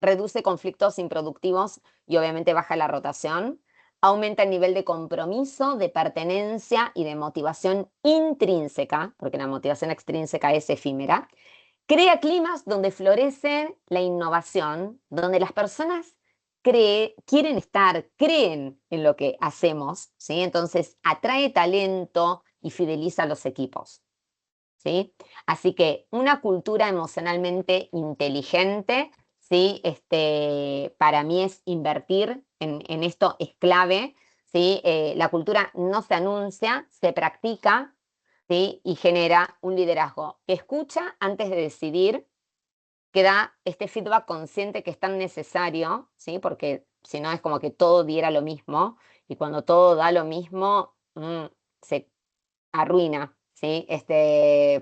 reduce conflictos improductivos y obviamente baja la rotación, aumenta el nivel de compromiso, de pertenencia y de motivación intrínseca, porque la motivación extrínseca es efímera, crea climas donde florece la innovación, donde las personas quieren estar, creen en lo que hacemos, ¿sí? Entonces atrae talento y fideliza a los equipos, ¿sí? Así que una cultura emocionalmente inteligente, ¿sí? Para mí es invertir en esto, es clave, ¿sí? La cultura no se anuncia, se practica, ¿sí? Y genera un liderazgo que escucha antes de decidir, que da este feedback consciente que es tan necesario, ¿sí? Porque si no es como que todo diera lo mismo, y cuando todo da lo mismo, se arruina, ¿sí?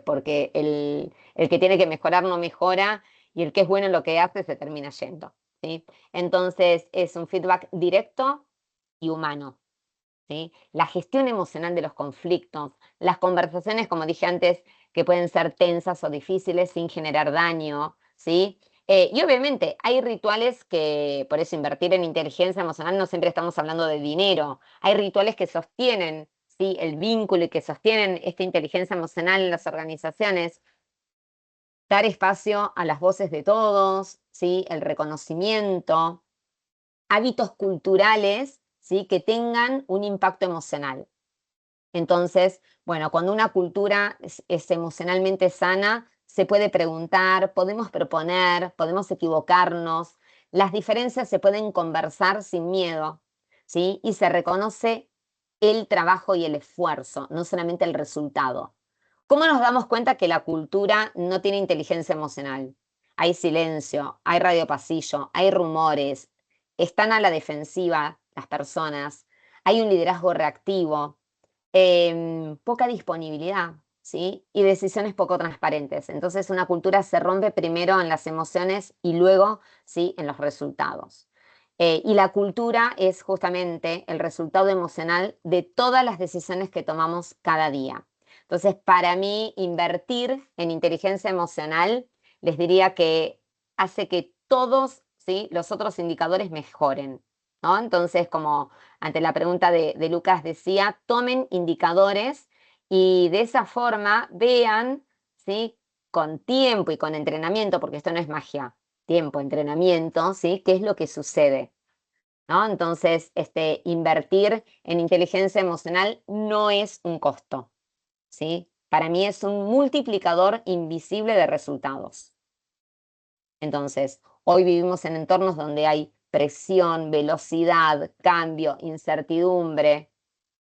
Porque el que tiene que mejorar no mejora y el que es bueno en lo que hace se termina yendo, ¿sí? Entonces es un feedback directo y humano, ¿sí? La gestión emocional de los conflictos, las conversaciones, como dije antes, que pueden ser tensas o difíciles sin generar daño, ¿sí? Y obviamente hay rituales que, por eso invertir en inteligencia emocional no siempre estamos hablando de dinero, hay rituales que sostienen, ¿sí?, el vínculo y que sostienen esta inteligencia emocional en las organizaciones. Dar espacio a las voces de todos, ¿sí? El reconocimiento, hábitos culturales, ¿sí?, que tengan un impacto emocional. Entonces, bueno, cuando una cultura es emocionalmente sana, se puede preguntar, podemos proponer, podemos equivocarnos, las diferencias se pueden conversar sin miedo, ¿sí? Y se reconoce el trabajo y el esfuerzo, no solamente el resultado. ¿Cómo nos damos cuenta que la cultura no tiene inteligencia emocional? Hay silencio, hay radio pasillo, hay rumores, están a la defensiva las personas, hay un liderazgo reactivo, poca disponibilidad, ¿sí? Y decisiones poco transparentes. Entonces una cultura se rompe primero en las emociones y luego, ¿sí?, en los resultados. Y la cultura es justamente el resultado emocional de todas las decisiones que tomamos cada día. Entonces, para mí, invertir en inteligencia emocional, les diría que hace que todos, ¿sí?, los otros indicadores mejoren, ¿no? Entonces, como ante la pregunta de Lucas decía, tomen indicadores y de esa forma vean, ¿sí?, con tiempo y con entrenamiento, porque esto no es magia, tiempo, entrenamiento, ¿sí?, qué es lo que sucede, ¿no? Entonces, invertir en inteligencia emocional no es un costo, ¿sí? Para mí es un multiplicador invisible de resultados. Entonces, hoy vivimos en entornos donde hay presión, velocidad, cambio, incertidumbre.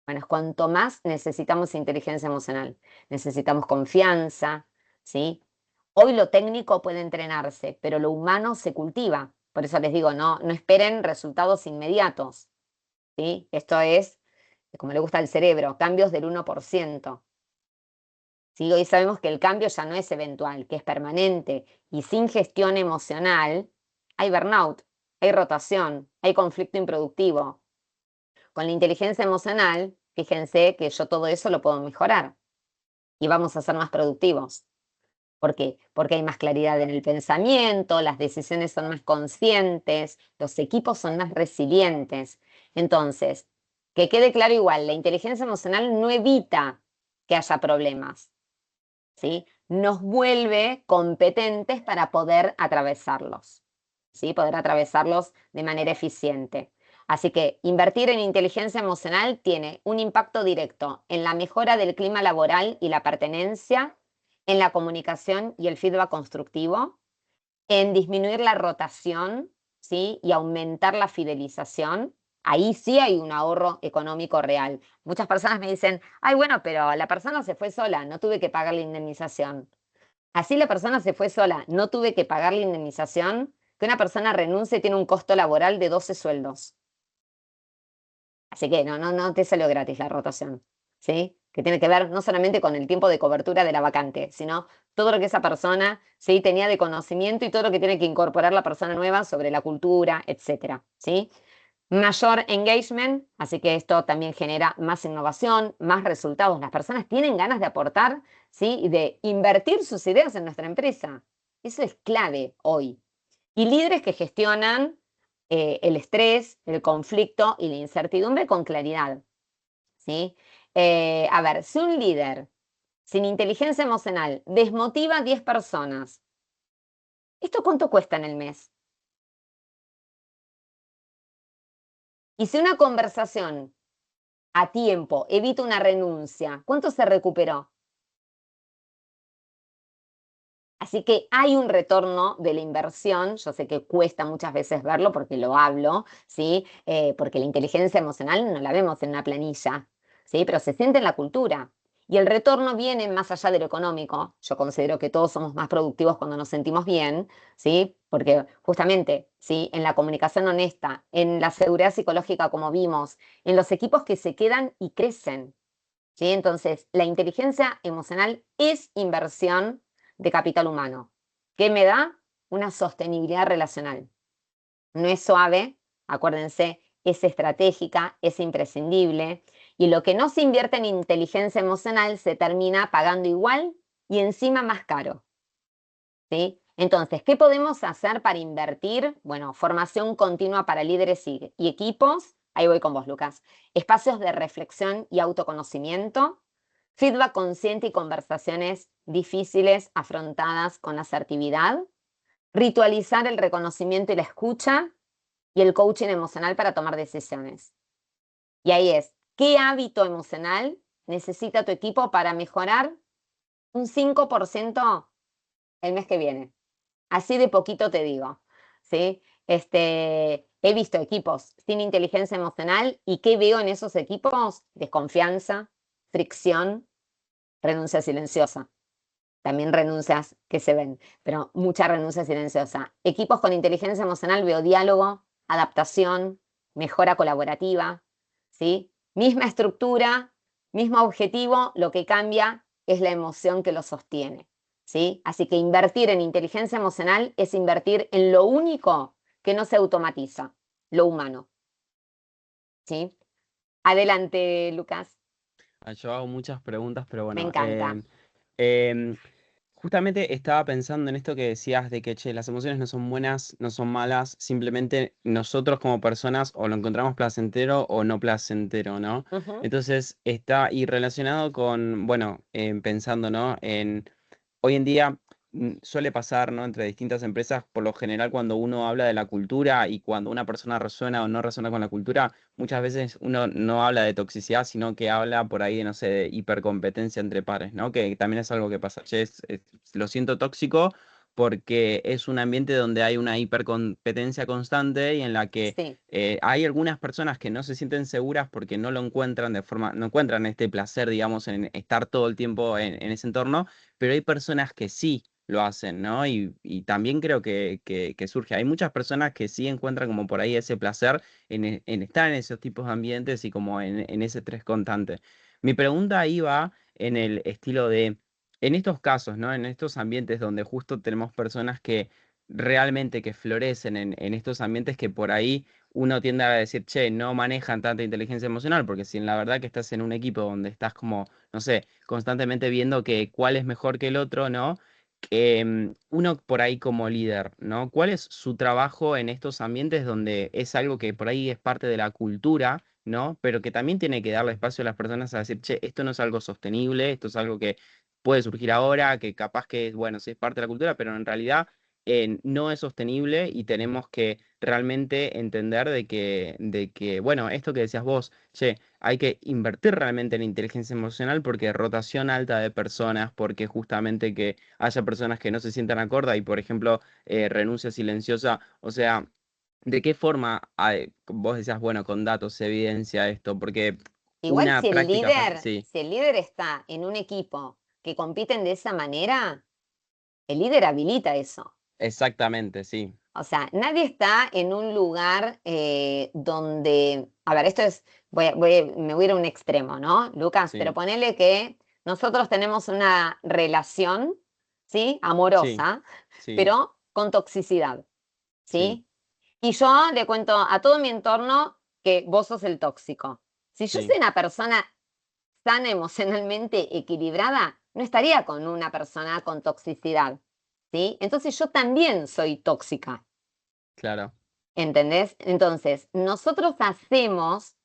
Bueno, cuanto más necesitamos inteligencia emocional, necesitamos confianza, ¿sí? Hoy lo técnico puede entrenarse, pero lo humano se cultiva. Por eso les digo, no esperen resultados inmediatos, ¿sí? Esto es, como le gusta al cerebro, cambios del 1%. ¿sí? Hoy sabemos que el cambio ya no es eventual, que es permanente, y sin gestión emocional hay burnout, hay rotación, hay conflicto improductivo. Con la inteligencia emocional, fíjense que yo todo eso lo puedo mejorar y vamos a ser más productivos. ¿Por qué? Porque hay más claridad en el pensamiento, las decisiones son más conscientes, los equipos son más resilientes. Entonces, que quede claro igual, la inteligencia emocional no evita que haya problemas, ¿sí? Nos vuelve competentes para poder atravesarlos, ¿sí? Poder atravesarlos de manera eficiente. Así que invertir en inteligencia emocional tiene un impacto directo en la mejora del clima laboral y la pertenencia, en la comunicación y el feedback constructivo, en disminuir la rotación, ¿sí? Y aumentar la fidelización. Ahí sí hay un ahorro económico real. Muchas personas me dicen, ay, bueno, pero la persona se fue sola, no tuve que pagar la indemnización. Así la persona se fue sola, no tuve que pagar la indemnización, que una persona renuncie tiene un costo laboral de 12 sueldos. Así que no te salió gratis la rotación, ¿sí? Que tiene que ver no solamente con el tiempo de cobertura de la vacante, sino todo lo que esa persona, ¿sí? Tenía de conocimiento y todo lo que tiene que incorporar la persona nueva sobre la cultura, etcétera, ¿sí? Mayor engagement, así que esto también genera más innovación, más resultados. Las personas tienen ganas de aportar, ¿sí? Y de invertir sus ideas en nuestra empresa. Eso es clave hoy. Y líderes que gestionan el estrés, el conflicto y la incertidumbre con claridad, ¿sí? A ver, si un líder sin inteligencia emocional desmotiva a 10 personas, ¿esto cuánto cuesta en el mes? Y si una conversación a tiempo evita una renuncia, ¿cuánto se recuperó? Así que hay un retorno de la inversión, yo sé que cuesta muchas veces verlo porque lo hablo, ¿sí? Porque la inteligencia emocional no la vemos en una planilla, ¿sí? Pero se siente en la cultura. Y el retorno viene más allá de lo económico. Yo considero que todos somos más productivos cuando nos sentimos bien, ¿sí? Porque justamente, ¿sí? En la comunicación honesta, en la seguridad psicológica como vimos, en los equipos que se quedan y crecen, ¿sí? Entonces, la inteligencia emocional es inversión de capital humano. ¿Qué me da? Una sostenibilidad relacional. No es suave, acuérdense, es estratégica, es imprescindible. Y lo que no se invierte en inteligencia emocional se termina pagando igual y encima más caro, ¿sí? Entonces, ¿qué podemos hacer para invertir? Bueno, formación continua para líderes y equipos. Ahí voy con vos, Lucas. Espacios de reflexión y autoconocimiento. Feedback consciente y conversaciones difíciles afrontadas con asertividad. Ritualizar el reconocimiento y la escucha. Y el coaching emocional para tomar decisiones. Y ahí es, ¿qué hábito emocional necesita tu equipo para mejorar un 5% el mes que viene? Así de poquito te digo, ¿sí? He visto equipos sin inteligencia emocional y ¿qué veo en esos equipos? Desconfianza, fricción, renuncia silenciosa. También renuncias que se ven, pero mucha renuncia silenciosa. Equipos con inteligencia emocional veo diálogo, adaptación, mejora colaborativa, ¿sí? Misma estructura, mismo objetivo, lo que cambia es la emoción que lo sostiene, ¿sí? Así que invertir en inteligencia emocional es invertir en lo único que no se automatiza, lo humano, ¿sí? Adelante, Lucas. Yo hago muchas preguntas, pero Me bueno, encanta. em, justamente estaba pensando en esto que decías de que, che, las emociones no son buenas, no son malas, simplemente nosotros como personas o lo encontramos placentero o no placentero, ¿no? Ujú. Entonces está y relacionado con, bueno, pensando, ¿no? Hoy en día suele pasar, ¿no? Entre distintas empresas, por lo general cuando uno habla de la cultura y cuando una persona resuena o no resuena con la cultura, muchas veces uno no habla de toxicidad, sino que habla por ahí, no sé, de hipercompetencia entre pares, ¿no? Que también es algo que pasa. Che, lo siento tóxico porque es un ambiente donde hay una hipercompetencia constante y en la que Sí, hay algunas personas que no se sienten seguras porque no lo encuentran de forma, no encuentran este placer, digamos, en estar todo el tiempo en ese entorno, pero hay personas que sí lo hacen, ¿no? Y también creo que surge. Hay muchas personas que sí encuentran como por ahí ese placer en estar en esos tipos de ambientes y como en ese estrés constante. Mi pregunta ahí va en el estilo de, en estos casos, ¿no? En estos ambientes donde justo tenemos personas que realmente que florecen en estos ambientes que por ahí uno tiende a decir, che, no manejan tanta inteligencia emocional, porque si en la verdad que estás en un equipo donde estás como, no sé, constantemente viendo que cuál es mejor que el otro, ¿no? Uno por ahí como líder, ¿no? ¿Cuál es su trabajo en estos ambientes donde es algo que por ahí es parte de la cultura, ¿no? Pero que también tiene que darle espacio a las personas a decir, che, esto no es algo sostenible, esto es algo que puede surgir ahora, que capaz que, bueno, sí es parte de la cultura, pero en realidad no es sostenible y tenemos que realmente entender de que, bueno, esto que decías vos, che, hay que invertir realmente en inteligencia emocional porque rotación alta de personas, porque justamente que haya personas que no se sientan acorda y, por ejemplo, renuncia silenciosa, o sea, ¿de qué forma vos decías, bueno, con datos se evidencia esto? Porque Igual una práctica fácil, sí, si el líder está en un equipo que compiten de esa manera, el líder habilita eso. exactamente, sí, O sea, nadie está en un lugar donde, a ver, esto es, me voy a ir a un extremo, ¿no, Lucas? Pero sí, ponele que nosotros tenemos una relación, ¿sí? sí, Amorosa, sí, pero con toxicidad, sí, ¿sí? Y yo le cuento a todo mi entorno que vos sos el tóxico. Si yo sí, soy una persona sana emocionalmente equilibrada, no estaría con una persona con toxicidad, ¿sí? Entonces yo también soy tóxica. claro, ¿Entendés? Entonces, nosotros hacemos,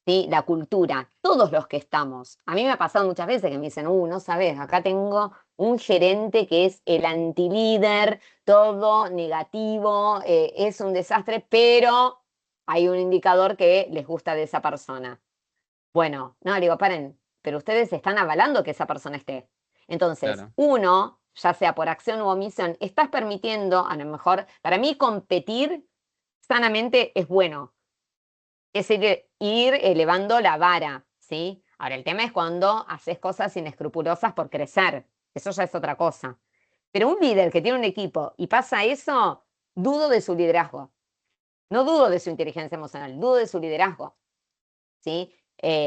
¿sí? La cultura, todos los que estamos. A mí me ha pasado muchas veces que me dicen, no sabes, acá tengo un gerente que es el antilíder, todo negativo, es un desastre, pero hay un indicador que les gusta de esa persona. Bueno, no, le digo, paren, pero ustedes están avalando que esa persona esté. Entonces, claro, uno, ya sea por acción u omisión, estás permitiendo, a lo mejor, para mí competir sanamente es bueno, es ir elevando la vara, ¿sí? Ahora, el tema es cuando haces cosas inescrupulosas por crecer, eso ya es otra cosa. Pero un líder que tiene un equipo y pasa eso, dudo de su liderazgo, no dudo de su inteligencia emocional, dudo de su liderazgo, ¿sí?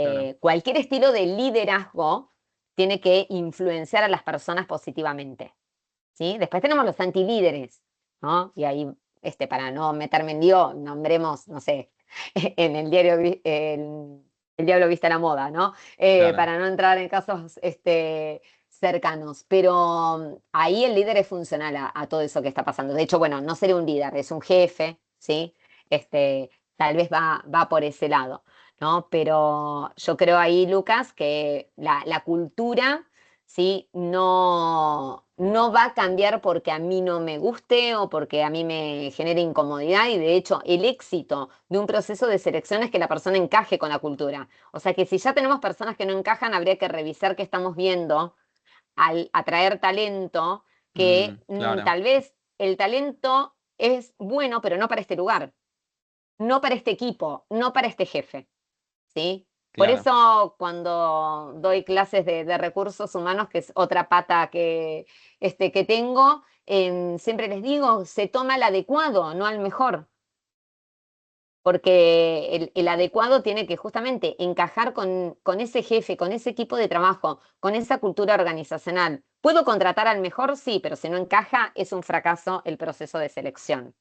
claro. Cualquier estilo de liderazgo tiene que influenciar a las personas positivamente, ¿sí? Después tenemos los antilíderes, ¿no? Y ahí, para no meterme en lío, nombremos, no sé, en el diario, el Diablo viste a la moda, ¿no? Claro, Para no entrar en casos cercanos. Pero ahí el líder es funcional a todo eso que está pasando. De hecho, bueno, no seré un líder, es un jefe, ¿sí? Tal vez va por ese lado, ¿no? Pero yo creo ahí, Lucas, que la cultura, ¿sí? No va a cambiar porque a mí no me guste o porque a mí me genere incomodidad y de hecho el éxito de un proceso de selección es que la persona encaje con la cultura. O sea que si ya tenemos personas que no encajan, habría que revisar qué estamos viendo al atraer talento, que claro, tal vez el talento es bueno, pero no para este lugar, no para este equipo, no para este jefe. ¿Sí? Por claro, eso cuando doy clases de recursos humanos, que es otra pata que tengo, siempre les digo, se toma el adecuado, no al mejor, porque el adecuado tiene que justamente encajar con ese jefe, con ese equipo de trabajo, con esa cultura organizacional. ¿Puedo contratar al mejor? Sí, pero si no encaja, es un fracaso el proceso de selección.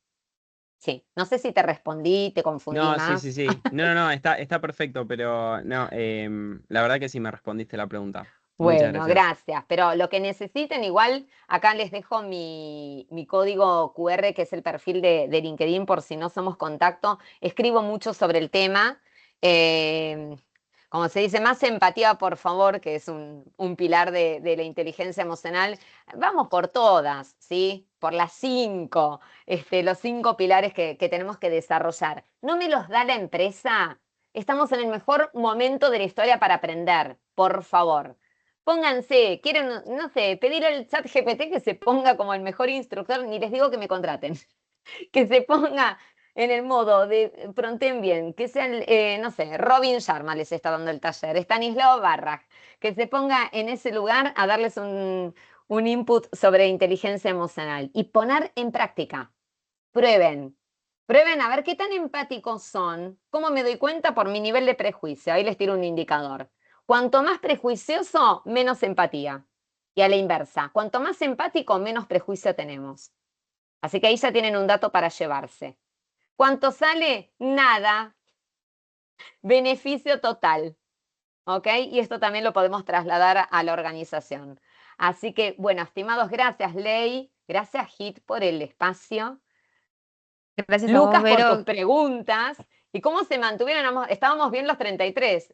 Sí, no sé si te respondí, te confundí no, sí, sí, más. sí. No, no, no, está perfecto, pero no, la verdad que sí me respondiste la pregunta. Muchas Bueno, gracias. gracias. Pero lo que necesiten, igual acá les dejo mi código QR, que es el perfil de LinkedIn, por si no somos contacto. Escribo mucho sobre el tema. Eh, Como se dice, más empatía, por favor, que es un pilar de la inteligencia emocional. Vamos por todas, ¿sí? Por las 5, los 5 pilares que tenemos que desarrollar. ¿No me los da la empresa? Estamos en el mejor momento de la historia para aprender, por favor. Pónganse, quieren, no sé, pedir al chat GPT que se ponga como el mejor instructor, ni les digo que me contraten, que se ponga en el modo de pronten bien, que sea, no sé, Robin Sharma les está dando el taller, Stanislao Barrag, que se ponga en ese lugar a darles un input sobre inteligencia emocional y poner en práctica. Prueben, prueben a ver qué tan empáticos son. ¿Cómo me doy cuenta? Por mi nivel de prejuicio. Ahí les tiro un indicador. Cuanto más prejuicioso, menos empatía. Y a la inversa, cuanto más empático, menos prejuicio tenemos. Así que ahí ya tienen un dato para llevarse. ¿Cuánto sale? Nada. Beneficio total. ¿Ok? Y esto también lo podemos trasladar a la organización. Así que, bueno, estimados, gracias, Ley. Gracias, Hit, por el espacio. Gracias a vos, Lucas, por tus Vero. preguntas. ¿Y cómo se mantuvieron? Estábamos bien los 33.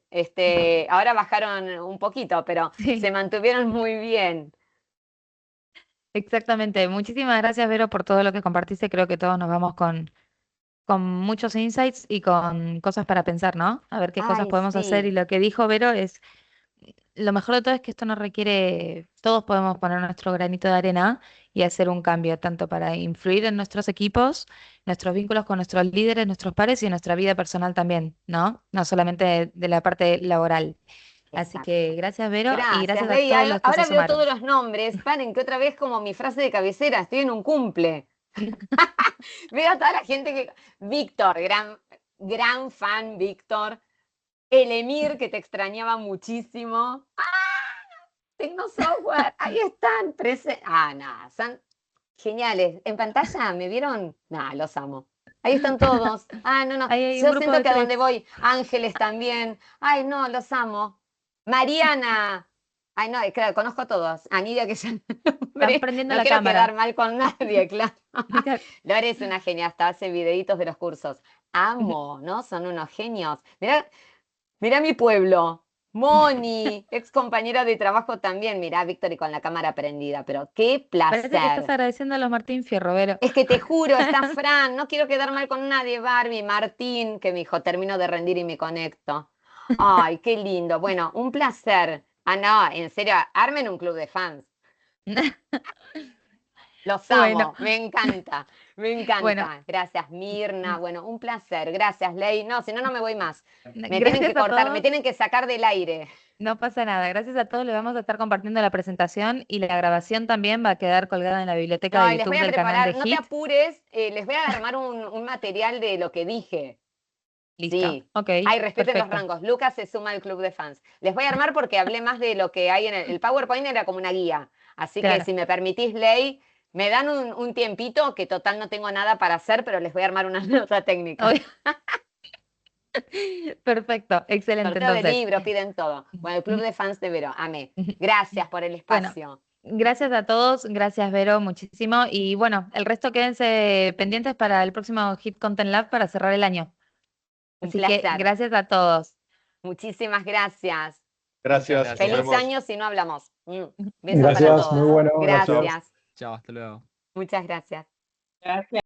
Ahora bajaron un poquito, pero Sí. se mantuvieron muy bien. Exactamente. Muchísimas gracias, Vero, por todo lo que compartiste. Creo que todos nos vamos con muchos insights y con cosas para pensar, ¿no? A ver qué cosas Ay, podemos hacer. Y sí. lo que dijo Vero es, lo mejor de todo es que esto no requiere, todos podemos poner nuestro granito de arena y hacer un cambio, tanto para influir en nuestros equipos, nuestros vínculos con nuestros líderes, nuestros pares y en nuestra vida personal también, ¿no? No solamente de la parte laboral. Así que Exacto. gracias, Vero, y Gracias, gracias a Ley. todos los que se Ahora veo todos sumaron. los nombres. Paren, que otra vez como mi frase de cabecera, estoy en un cumple. Veo a toda la gente que... Víctor, gran fan, Víctor. El Emir, que te extrañaba muchísimo. Tengo software, ahí están. No, son geniales. En pantalla, ¿me vieron? No, los amo. Ahí están todos. No. Ahí hay un Yo grupo siento de que a donde tres. voy, Ángeles también. Ay, no, los amo. Mariana. Ay, no, claro, conozco a todos. A Nidia, que ya Están prendiendo no la quiero quedar cámara. mal con nadie, claro. Lore es una genia, hasta hace videitos de los cursos. Amo, ¿no? Son unos genios. Mirá mi pueblo. Moni, ex compañera de trabajo también. Mirá, Víctor, y con la cámara prendida, pero qué Parece que estás placer. agradeciendo a los Martín Fierro, Vero. Es que te juro, está Fran, no quiero quedar mal con nadie, Barbie, Martín, que me dijo, termino de rendir y me conecto. Ay, qué lindo. Bueno, un placer. No, en serio, armen un club de fans. Los Bueno, amo, me encanta, me bueno, encanta. Gracias, Mirna. Bueno, un placer. Gracias, Ley. No, si no, no me voy más. Me tienen que gracias a cortar, me todos. tienen que sacar del aire. No pasa nada. Gracias a todos. Le vamos a estar compartiendo la presentación y la grabación también va a quedar colgada en la biblioteca No, de y les voy YouTube a del canal de preparar, no te HIT. apures, les voy a armar un material de lo que dije. Listo. Sí. Ok, Ay, respeten los perfecto. rangos. Lucas se suma al club de fans. Les voy a armar porque hablé más de lo que hay en el PowerPoint, era como una guía. Así que Claro. si me permitís, Ley, me dan un tiempito, que total no tengo nada para hacer, pero les voy a armar una nota técnica. Hoy- Perfecto. Excelente, Sorteo de entonces. libro, piden todo. Bueno, el club de fans de Vero, amé. Gracias por el Bueno, espacio. gracias a todos. Gracias, Vero, muchísimo. Y bueno, el resto quédense pendientes para el próximo HIT Content Lab para cerrar el año. Un Así que placer. gracias a todos. Muchísimas gracias. Gracias, nos Feliz vemos. año si no hablamos. Besos para Gracias, todos. muy bueno, gracias. Gracias. Chao, hasta luego. Muchas gracias. Gracias.